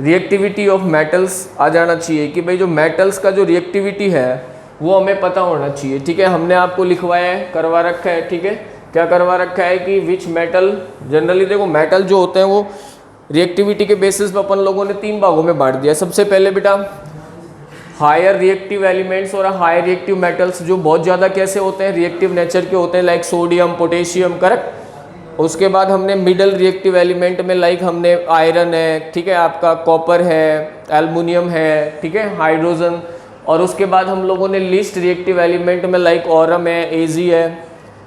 रिएक्टिविटी ऑफ मेटल्स आ जाना चाहिए, कि भाई जो मेटल्स का जो रिएक्टिविटी है वो हमें पता होना चाहिए, ठीक है। हमने आपको लिखवाया है, करवा रखा है, ठीक है, क्या करवा रखा है कि विच मेटल, जनरली देखो मेटल जो होते हैं वो रिएक्टिविटी के बेसिस पे अपन लोगों ने 3 भागों में बांट दिया। सबसे पहले बेटा हायर रिएक्टिव एलिमेंट्स और हायर रिएक्टिव मेटल्स, जो बहुत ज़्यादा कैसे होते हैं, रिएक्टिव नेचर के होते हैं, लाइक सोडियम पोटेशियम, करेक्ट। उसके बाद हमने मिडल रिएक्टिव एलिमेंट में लाइक हमने आयरन है, ठीक है, आपका कॉपर है, एल्युमिनियम है, ठीक है, हाइड्रोजन। और उसके बाद हम लोगों ने लीस्ट रिएक्टिव एलिमेंट में लाइक ऑरम है, एजी है,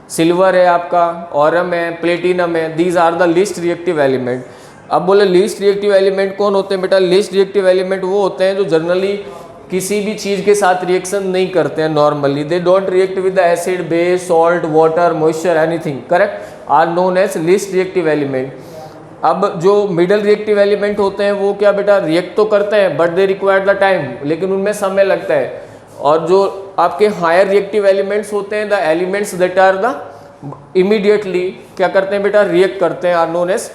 सिल्वर है आपका, ऑरम है, प्लेटिनम है, these are the least reactive element. अब बोले लीस्ट रिएक्टिव एलिमेंट कौन होते हैं बेटा, लीस्ट रिएक्टिव एलिमेंट वो होते हैं जो जनरली किसी भी चीज़ के साथ रिएक्शन नहीं करते हैं normally, they don't react with the acid, base, salt, water, moisture, anything, correct, are known as least reactive element. अब जो मिडल रिएक्टिव एलिमेंट होते हैं वो क्या बेटा, रिएक्ट तो करते हैं but they require the time, लेकिन उनमें समय लगता है। और जो आपके हायर रिएक्टिव एलिमेंट्स होते हैं, the elements that are the immediately क्या करते हैं बेटा, रिएक्ट करते हैं, are known as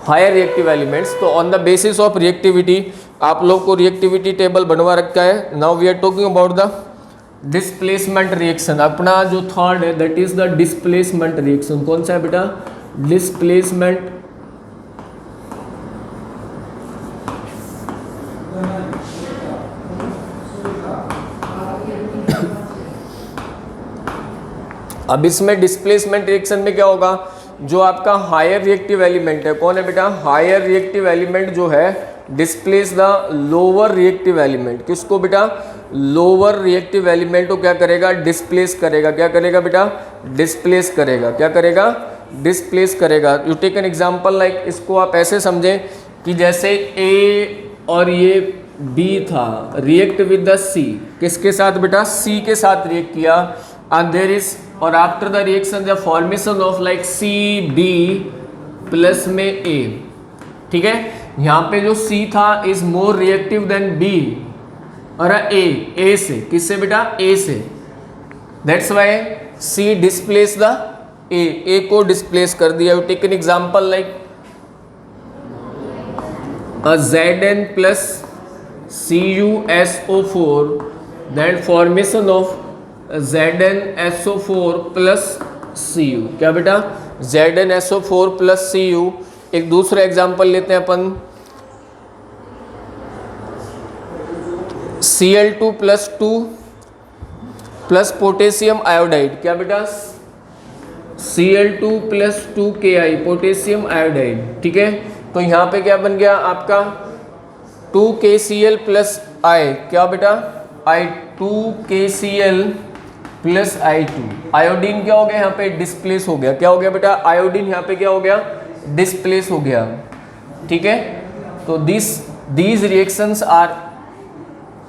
higher reactive elements. तो on the basis of reactivity आप लोग को रिएक्टिविटी टेबल बनवा रखा है। Now we are talking about the displacement reaction. अपना जो थर्ड है that is the displacement reaction. कौन सा है बेटा, डिस्प्लेसमेंट अब इसमें डिस्प्लेसमेंट रिएक्शन में क्या होगा, जो आपका हायर रिएक्टिव एलिमेंट है, कौन है बेटा, हायर रिएक्टिव एलिमेंट जो है displace the lower reactive element. किसको बेटा, लोअर रिएक्टिव एलिमेंट को क्या करेगा, डिस्प्लेस करेगा। क्या करेगा बेटा, डिस्प्लेस करेगा। क्या करेगा, डिस्प्लेस करेगा। You take an example like, इसको आप ऐसे समझें कि जैसे ए और ये बी था, रिएक्ट विद द सी, किसके साथ बेटा, सी के साथ रिएक्ट किया, एंड देयर इज, और after the reaction the formation of like C B plus में ए, ठीक है। यहाँ पे जो सी था is more reactive than B और ए से, किससे बेटा, ए से, that's why C displace the A को डिस्प्लेस कर दिया। Take an example like Zn plus CuSO4, then formation of ZnSO4 plus Cu। क्या बेटा, ZnSO4 plus Cu। एक दूसरा एग्जांपल लेते हैं अपन, Cl2 plus 2 plus potassium iodide. क्या बेटा, Cl2 plus 2Ki potassium iodide, ठीक है। तो यहाँ पे क्या बन गया आपका 2KCl प्लस I, क्या बेटा, I2KCl प्लस I2। आयोडीन क्या हो गया यहाँ पे, डिस्प्लेस हो गया। क्या हो गया बेटा, आयोडीन यहाँ पे क्या हो गया, डिस्प्लेस हो गया, ठीक है। तो these reactions are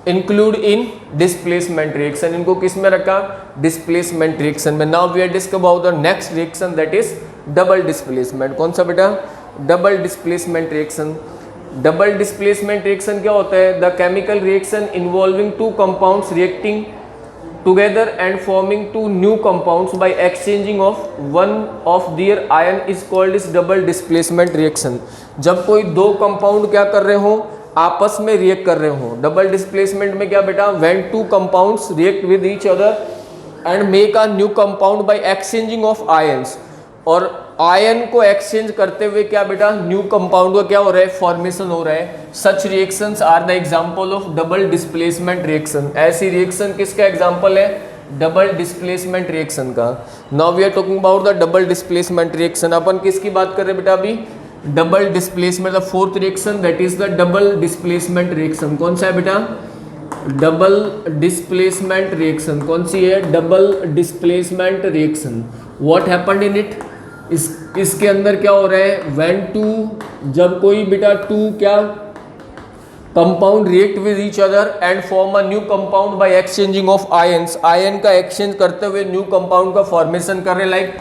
include in displacement reaction. इनको किस में रखा, डिस्प्लेसमेंट रिएक्शन में। Now we are discuss about the next reaction that is double displacement. कौन सा बेटा, double displacement reaction. Double displacement reaction क्या होता है? The chemical reaction involving two compounds reacting together and forming two new compounds by exchanging of one of their ion is called is double displacement reaction. जब कोई दो compound क्या कर रहे हो, आपस में रिएक्ट कर रहे हो. डबल डिस्प्लेसमेंट में क्या बेटा? when two compounds react with each other and make a new compound by exchanging of ions. और आयन को एक्सचेंज करते हुए क्या बेटा? न्यू कंपाउंड का क्या हो रहा है? फॉर्मेशन हो रहा है. Such reactions are the example of double displacement reaction. ऐसी रिएक्शन किसका एग्जांपल है? डबल डिस्प्लेसमेंट रिएक्शन का. Now we are talking about the double displacement reaction. अपन किसकी बात कर रहे हैं बेटा अभी? Double displacement. The fourth reaction that is the double displacement reaction. कौन सा है बेटा? Double displacement reaction. कौन सी है? Double displacement reaction. What happened in it? इसके अंदर क्या हो रहा है? व्हेन टू, जब कोई बेटा टू क्या compound react with each other and form a new compound bye exchanging of ions. Ion का एक्सचेंज करते हुए न्यू कंपाउंड का फॉर्मेशन कर रहे. लाइक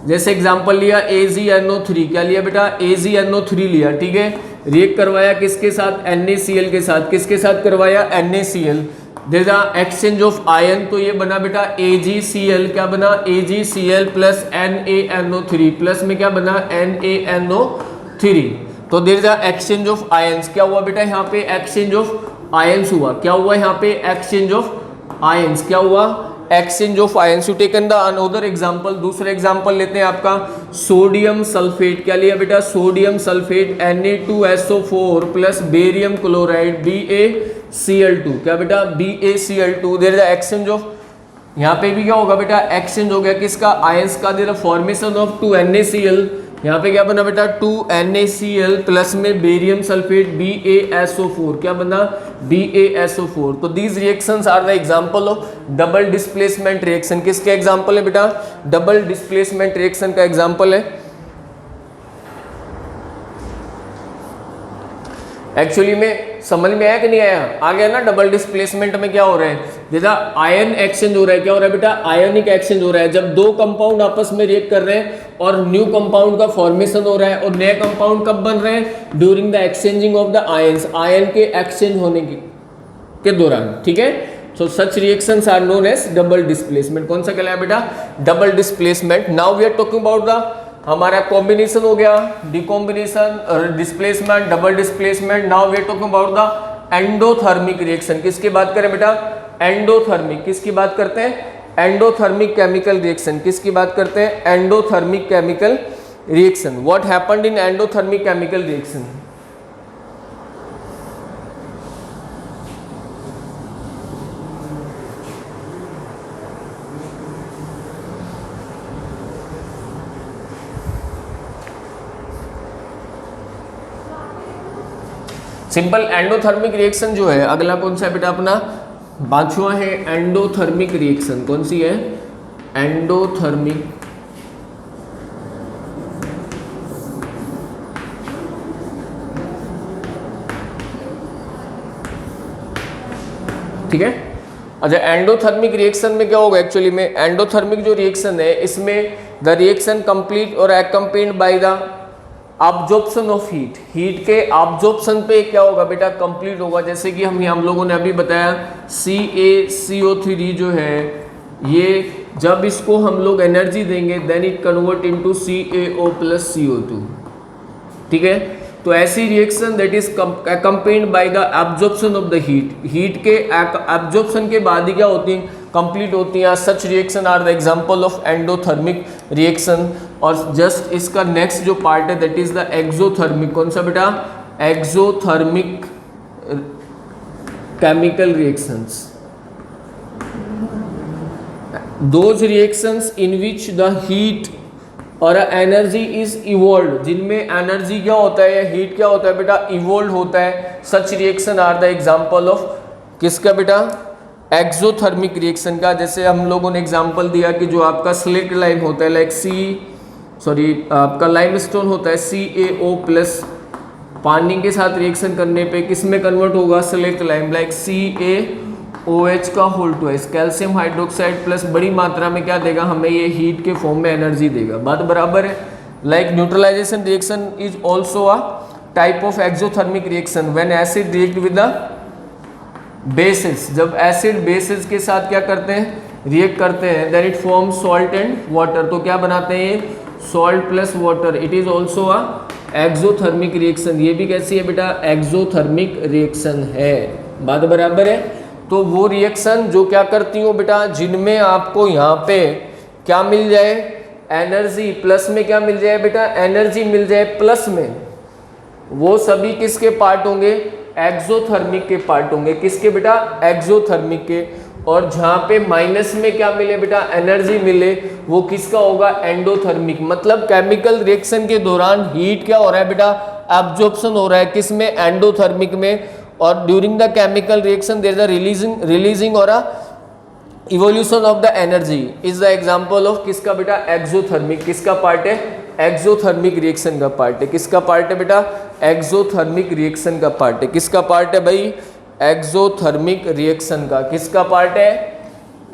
जैसे एग्जांपल लिया AgNO3. क्या लिया बेटा? AgNO3 लिया. ठीक है. रिएक्ट करवाया किसके साथ? NaCl के साथ. किसके साथ करवाया? NaCl. There is a exchange of ion. तो ये बना बेटा AgCl. क्या बना? AgCl प्लस NaNO3 प्लस में क्या बना? NaNO3. तो there is a exchange of ions. क्या हुआ बेटा यहाँ पे? एक्सचेंज ऑफ आयंस हुआ. क्या हुआ यहाँ पे? Exchange of ions. क्या हुआ? Exchange of ions. You taken the another example. दूसरा एग्जांपल लेते हैं आपका सोडियम सल्फेट. क्या लिया बेटा? Sodium sulphate Na2SO4 plus barium chloride BaCl2. क्या बेटा? BaCl2. There is the exchange of, यहाँ पे भी क्या होगा बेटा? एक्सचेंज हो गया किसका? आयंस का. There formation of 2NaCl. यहाँ पे क्या बना बेटा? 2NaCl प्लस में बेरियम सल्फेट BaSO4. क्या बना? BaSO4. तो these reactions are the example of double displacement reaction. किसके एग्जांपल है बेटा? डबल डिस्प्लेसमेंट रिएक्शन का एग्जांपल है. एक्चुअली में समझ में आया कि नहीं आया? आ गया ना? डबल डिस्प्लेसमेंट में क्या हो रहा है? जैसा आयन एक्सचेंज हो रहा है. क्या हो रहा है बेटा? आयनिक एक्सचेंज हो रहा है. जब दो कंपाउंड आपस में रिएक्ट कर रहे हैं और न्यू कंपाउंड का फॉर्मेशन हो रहा है. और नए कंपाउंड कब बन रहे हैं? During the exchanging of the ions. Ion के एक्सचेंज होने के दौरान. ठीक है. So such reactions are known as double displacement. कौन सा कहलाया बेटा? Double displacement. Now we are talking about the, हमारा कॉम्बिनेशन हो गया, decombination, displacement, double displacement. Now we are talking about the endothermic reaction. किसकी बात करें बेटा? एंडोथर्मिक. किसकी बात करते हैं? Endothermic chemical reaction. किसकी बात करते हैं? Endothermic chemical reaction. What happened in endothermic chemical reaction? Simple endothermic reaction जो है, अगला कौन सा है बेटा? अपना 5वां है एंडोथर्मिक रिएक्शन. कौन सी है? एंडोथर्मिक. ठीक है. अच्छा, एंडोथर्मिक रिएक्शन में क्या होगा? एक्चुअली में एंडोथर्मिक जो रिएक्शन है, इसमें द रिएक्शन कंप्लीट और accompanied by the absorption of heat. Heat के अब्जॉर्प्शन पे क्या होगा बेटा? कंप्लीट होगा. जैसे कि हम लोगों ने अभी बताया CaCO3 जो है, ये जब इसको हम लोग एनर्जी देंगे then it convert into CaO plus CO2. ठीक है. तो ऐसी reaction that is accompanied by the absorption of the heat. Heat के एब्जॉर्प्शन के बाद ही क्या होती हैं? कंप्लीट होती हैं. Such reaction are the example of endothermic reaction. और जस्ट इसका नेक्स्ट जो पार्ट है दैट इज द एक्सोथर्मिक. कौन सा बेटा? Exothermic chemical reactions. Those reactions in which the heat और एनर्जी इज इवोल्व. जिनमें एनर्जी क्या होता है या हीट क्या होता है बेटा? इवोल्व होता है. Such reaction are the example of किसका बेटा? एक्सोथर्मिक रिएक्शन का. जैसे हम लोगों ने एग्जांपल दिया कि जो आपका स्लेट लाइम होता है, लाइक आपका लाइमस्टोन होता है CaO प्लस, पानी के साथ रिएक्शन करने पे किस में कन्वर्ट होगा? Slaked lime. लाइक CaOH का whole twice. Calcium hydroxide plus बड़ी मात्रा में क्या देगा हमें? ये हीट के फॉर्म में एनर्जी देगा. बात बराबर है. Like neutralisation reaction is also a type of exothermic reaction when acid react with the bases, जब एसिड बेसिस के साथ क्या करते हैं, रिएक्ट करते हैं, then it form salt and water, तो क्या बनाते हैं ये, salt plus water, it is also a exothermic reaction. ये भी कैसी है बेटा, एक्सोथर्मिक रिएक्शन है, बात बराबर है। तो वो रिएक्शन जो क्या करती हो बेटा, जिनमें आपको यहाँ पे क्या मिल जाए, एनर्जी, प्लस में क्या मिल जाए बेटा, एनर्जी मिल जाए प्लस में, वो सभी किसके पार्ट होंगे, एक्सोथर्मिक के पार्ट होंगे, किसके बेटा, एक्सोथर्मिक के। और जहाँ पे माइनस में क्या मिले बेटा, एनर्जी मिले, वो किसका होगा, एंडोथर्मिक। मतलब केमिकल रिएक्शन के दौरान हीट क्या हो रहा है बेटा, एब्जॉर्प्शन हो रहा है, किसमें, एंडोथर्मिक में। और during the chemical reaction there is a releasing और a evolution of the energy is the example of किसका बेटा, एक्सोथर्मिक। किसका पार्ट है, एक्सोथर्मिक रिएक्शन का पार्ट है। किसका पार्ट है बेटा, एक्सोथर्मिक रिएक्शन का पार्ट है। किसका पार्ट है भाई, एक्सोथर्मिक रिएक्शन का। किसका पार्ट है,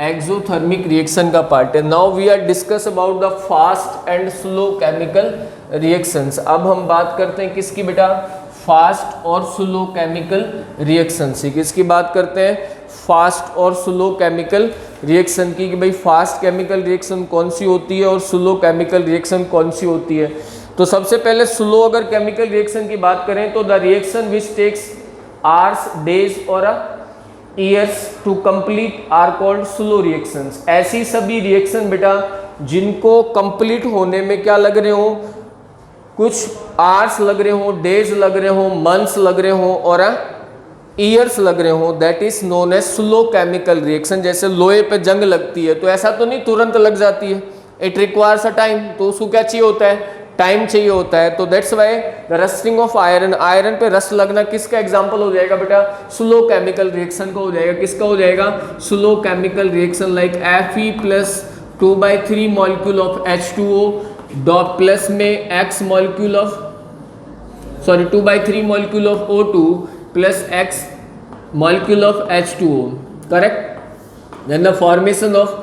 एक्सोथर्मिक रिएक्शन का पार्ट है। Now we are discuss about the fast and slow chemical reactions. अब हम बात करते हैं किसकी बेटा, फास्ट और स्लो केमिकल रिएक्शन से। किसकी बात करते हैं, फास्ट और स्लो केमिकल रिएक्शन की, कि भाई फास्ट केमिकल रिएक्शन कौन सी होती है और स्लो केमिकल रिएक्शन कौन सी होती है। तो सबसे पहले स्लो अगर केमिकल रिएक्शन की बात करें तो the reaction which takes hours, days और years to complete are called slow reactions. ऐसी सभी रिएक्शन बेटा जिनको कंप्लीट होने में क्या लग रहे हो, कुछ आवर्स लग रहे हो, डेज लग रहे हो, मंथ्स लग रहे हो और ईयर्स लग रहे हो, that is known as slow chemical reaction. जैसे लोहे पे जंग लगती है तो ऐसा तो नहीं तुरंत लग जाती है, इट रिक्वायर्स अ टाइम, तो उसको क्या चाहिए होता है, टाइम चाहिए होता है। तो that's why the rusting of iron, iron पे रस्ट लगना किसका एग्जांपल हो जाएगा बेटा, स्लो केमिकल रिएक्शन का हो जाएगा। किसका हो जाएगा, slow chemical reaction, like Fe plus 2/3 molecule of H2O dot plus में X molecule of 2/3 molecule of O2 plus X molecule of H2O, correct? Then the formation of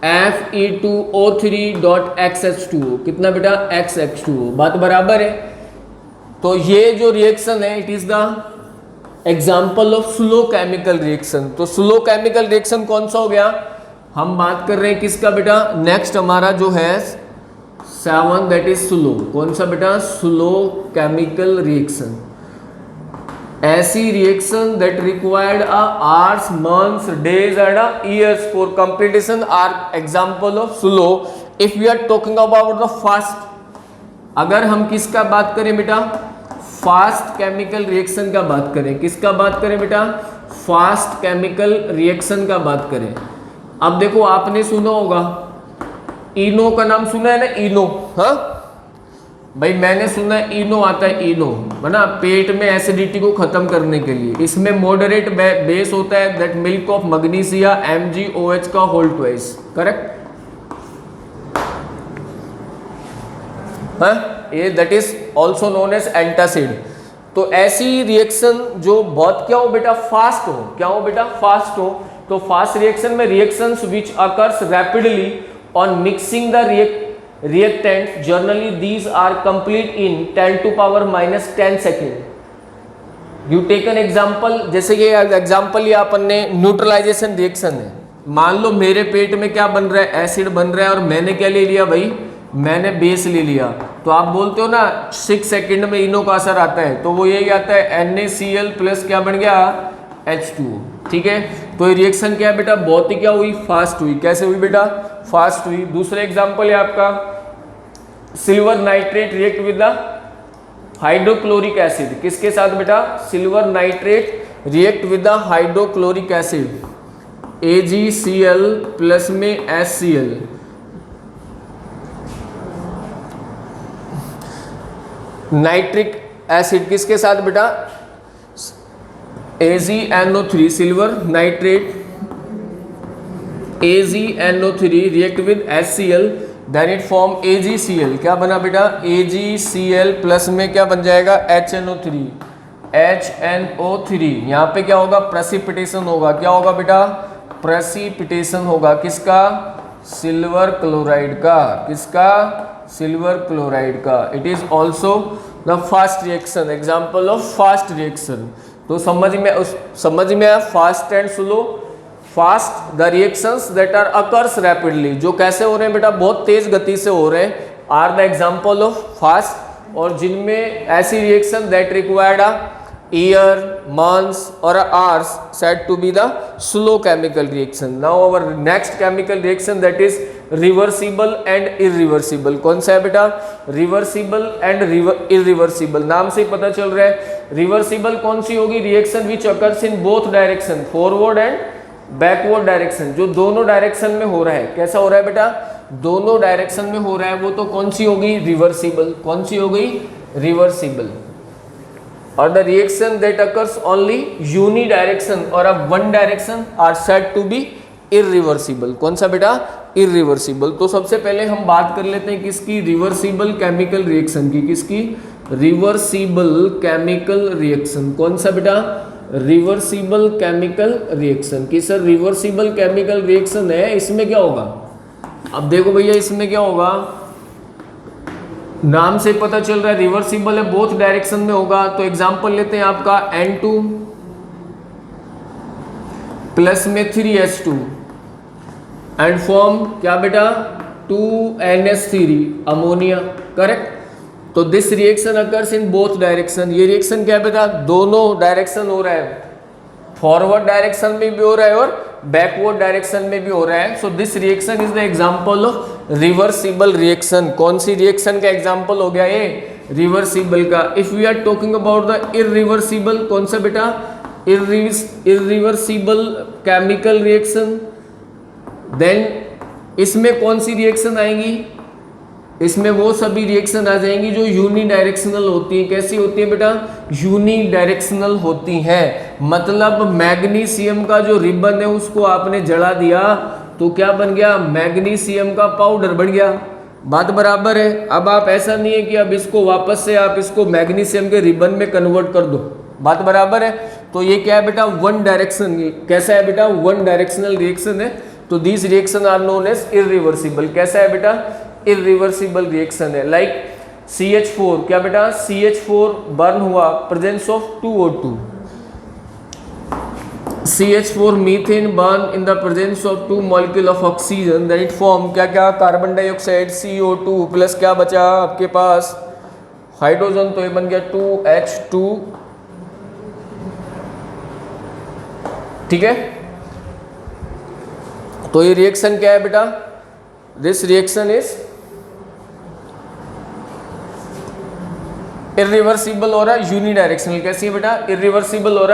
Fe2O3 dot XH2O, कितना बेटा, XH2O, बात बराबर है। तो ये जो reaction है it is the example of slow chemical reaction. तो स्लो केमिकल रिएक्शन कौन सा हो गया, हम बात कर रहे हैं किसका बेटा, नेक्स्ट हमारा जो है 7 दैट इज स्लो। कौन सा बेटा, स्लो केमिकल रिएक्शन। ऐसी reaction that required hours, months, days and years for completion are example of slow. If we are talking about the fast, अगर हम किसका बात करें बेटा, फास्ट केमिकल रिएक्शन का बात करें, किसका बात करें बेटा, फास्ट केमिकल रिएक्शन का बात करें। अब देखो आपने सुना होगा, इनो का नाम सुना है ना, इनो, हाँ भाई मैंने सुना है इनो आता है, इनो है ना, पेट में एसिडिटी को खत्म करने के लिए। इसमें मॉडरेट बेस होता है, that milk of magnesia MgOH का होल ट्वाइस, करेक्ट है ये, that is also known as antacid. तो ऐसी रिएक्शन जो बहुत क्या हो बेटा, फास्ट हो, क्या हो बेटा, फास्ट हो। तो फास्ट रिएक्शन में reactions which occurs rapidly on mixing the reactant, generally these are complete in 10 to power minus 10 second। You take an example, जैसे ये एग्जाम्पल ये अपन ने न्यूट्रलाइजेशन रिएक्शन है। मान लो मेरे पेट में क्या बन रहा है, एसिड बन रहा है, और मैंने क्या ले लिया भाई, मैंने बेस ले लिया। तो आप बोलते हो ना 6 सेकंड में इनो का असर आता है, तो वो यही आता है NaCl प्लस क्या बन गया, H2O, ठीक है। तो ये रिएक्शन क्या है बेटा, बहुत ही क्या हुई, फास्ट हुई। कैसे हुई बेटा, फास्ट हुई। दूसरा एग्जांपल है आपका silver nitrate react with the hydrochloric acid. किसके साथ बेटा, silver nitrate react with the hydrochloric acid, AgCl plus में HCl। नाइट्रिक एसिड किसके साथ बेटा, AgNO3, silver nitrate AgNO3 react with HCl, then it form AgCl। क्या बना बेटा, AgCl प्लस में क्या बन जाएगा, HNO3। यहाँ पे क्या होगा, प्रेसिपिटेशन होगा। क्या होगा बेटा, प्रेसिपिटेशन होगा। किसका, सिल्वर क्लोराइड का। किसका, सिल्वर क्लोराइड का। It is also the fast reaction, example of fast reaction. तो समझ में आया fast and slow. Fast the reactions that are occurs rapidly, जो कैसे हो रहे हैं बेटा, बहुत तेज गति से हो रहे हैं, are the example of fast. और जिनमें ऐसी reaction that required a year, months और hours said to be the slow chemical reaction. Now our next chemical reaction that is reversible and irreversible. कौन सा है बेटा, reversible and irreversible, नाम से पता चल रहा है। reversible कौन सी होगी, reaction which occurs in both direction, forward and backward direction, जो दोनों डायरेक्शन में हो रहा है। कैसा हो रहा है बेटा, दोनों डायरेक्शन में हो रहा है, वो तो कौन सी होगी, रिवर्सिबल। कौन सी हो गई, रिवर्सिबल। और the reaction that occurs only unidirection और of one direction are said to be irreversible. कौन सा बेटा, इरिवर्सिबल। तो सबसे पहले हम बात कर लेते हैं किसकी, रिवर्सिबल केमिकल रिएक्शन की। किसकी, रिवर्सिबल केमिकल रिएक्शन। कौन सा बेटा, रिवर्सिबल केमिकल रिएक्शन की। सर रिवर्सिबल केमिकल रिएक्शन है, इसमें क्या होगा, अब देखो भैया इसमें क्या होगा, नाम से पता चल रहा है रिवर्सिबल है, बोथ डायरेक्शन में होगा। तो एग्जांपल लेते हैं आपका N2 प्लस में 3H2 एंड फॉर्म क्या बेटा, 2NH3 अमोनिया, करेक्ट। तो this reaction occurs in both direction. ये रिएक्शन क्या है बेटा, दोनों डायरेक्शन हो रहा है, फॉरवर्ड डायरेक्शन में भी हो रहा है और बैकवर्ड डायरेक्शन में भी हो रहा है। So this reaction is the example of reversible reaction. कौन सी रिएक्शन का एग्जांपल हो गया ये, रिवर्सिबल का। If we are talking about the irreversible, कौन सा बेटा, इरिवर्सिबल केमिकल रिएक्शन, देन इसमें कौन सी रिएक्शन आएंगी, इसमें वो सभी रिएक्शन आ जाएंगी जो यूनिडायरेक्शनल होती है। कैसी होती है बेटा, यूनिडायरेक्शनल होती हैं। मतलब मैग्नीशियम का जो रिबन है उसको आपने जला दिया तो क्या बन गया, मैग्नीशियम का पाउडर बन गया। बात बराबर है। अब आप ऐसा नहीं है कि अब इसको वापस से आप इसको मैग्नीशियम के रिबन में कन्वर्ट कर दो, बात बराबर है। तो ये क्या है बेटा, वन डायरेक्शन। कैसा है बेटा, वन डायरेक्शनल रिएक्शन है। तो this reaction are known as irreversible. कैसा है बेटा, इरिवर्सिबल रिएक्शन है। लाइक CH4, क्या बेटा, CH4 बर्न हुआ, presence of 2O2। CH4 methane burn in the presence of 2 molecule of oxygen, then it form क्या क्या, कार्बन डाइऑक्साइड CO2 प्लस क्या बचा आपके पास, हाइड्रोजन, तो ये बन गया 2H2। ठीक है, तो ये रिएक्शन क्या है बेटा, दिस रिएक्शन इज इरिवर्सिबल और यूनिडायरेक्शनल। कैसी है बेटा, इरिवर्सिबल और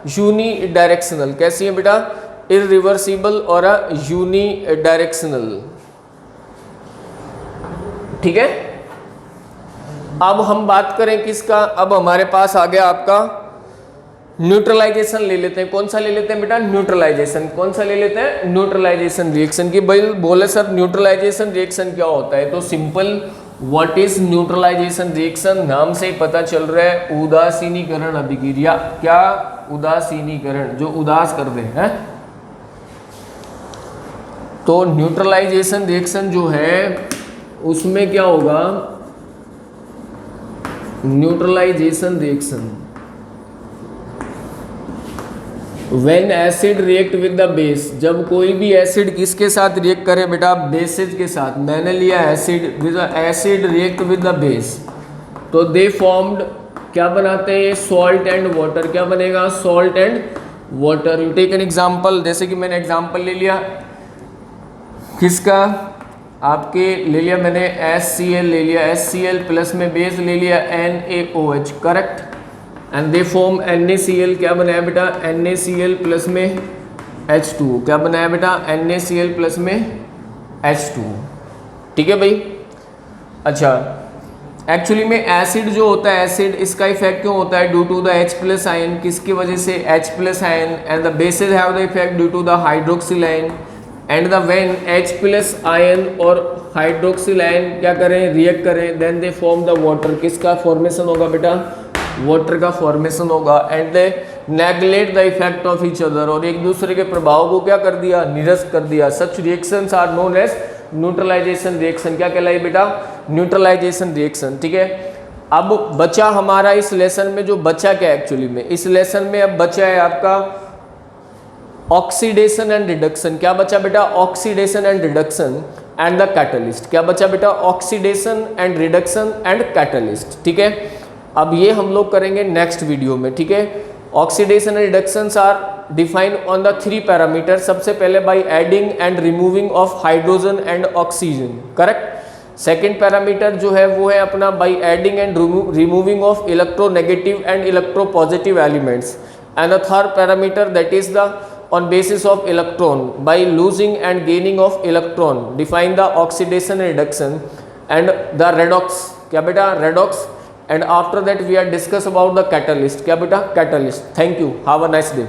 यूनिडायरेक्शनल। कैसी है बेटा, इरिवर्सिबल और यूनिडायरेक्शनल। ठीक है, अब हम बात करें किसका, अब हमारे पास आ गया आपका न्यूट्रलाइजेशन ले लेते हैं। कौन सा ले लेते हैं बेटा, न्यूट्रलाइजेशन। कौन सा ले लेते हैं, न्यूट्रलाइजेशन रिएक्शन की। भाई बोले सर न्यूट्रलाइजेशन रिएक्शन क्या होता है, तो simple, what is neutralization reaction, नाम से पता चल रहा है उदासीनीकरण अभिक्रिया। क्या, उदासीनीकरण, जो उदास कर दे हैं। तो न्यूट्रलाइजेशन रिएक्शन जो है उसमें क्या होगा, neutralization reaction when acid react with the base, जब कोई भी एसिड किसके साथ रिएक्ट करे बेटा, बेसिस के साथ। मैंने लिया acid, with acid react with the base, तो दे फॉर्म्ड, क्या बनाते हैं, सॉल्ट एंड वाटर। क्या बनेगा, salt and water. You take an example, जैसे कि मैंने एग्जांपल ले लिया किसका, आपके ले लिया मैंने HCl ले लिया, HCl प्लस में बेस ले लिया NaOH, correct, and they form NaCl। क्या बनाया बेटा, NaCl प्लस में H2। क्या बनाया बेटा, NaCl प्लस में H2। ठीक है भाई। अच्छा, एक्चुअली में एसिड जो होता है, एसिड, इसका इफेक्ट क्यों होता है, due to the H+ ion. किसकी वजह से, H+ ion, and the basis have the effect due to the hydroxyl ion, and the when H+ ion और हाइड्रोक्सिल आयन क्या करें, रिएक्ट करें, then they form the water. किसका formation होगा बेटा, वाटर का फॉर्मेशन होगा, and they neglect the effect of each other, और एक दूसरे के प्रभाव को क्या कर दिया, निरस्त कर दिया। Such reactions are known as neutralisation reaction. क्या कहलाई बेटा, न्यूट्रलाइजेशन रिएक्शन। ठीक है, अब बचा हमारा इस लेसन में, जो बचा क्या एक्चुअली में इस लेसन में अब बचा है आपका ऑक्सीडेशन एंड रिडक्शन। क्या बचा बेटा? Oxidation and reduction and the catalyst. क्या बचा बेटा? Oxidation and reduction and catalyst. ठीक है, अब ये हम लोग करेंगे नेक्स्ट वीडियो में। ठीक है, oxidation and reductions are defined on the 3 parameter. सबसे पहले by adding and removing of hydrogen and oxygen, correct. Second parameter जो है वो है अपना by adding and removing of electronegative and electropositive elements. And the third parameter that is the on basis of electron by losing and gaining of electron define the oxidation and reduction and the redox। क्या बेटा? redox। and after that we are discuss about the catalyst। क्या बेटा? catalyst। thank you, have a nice day।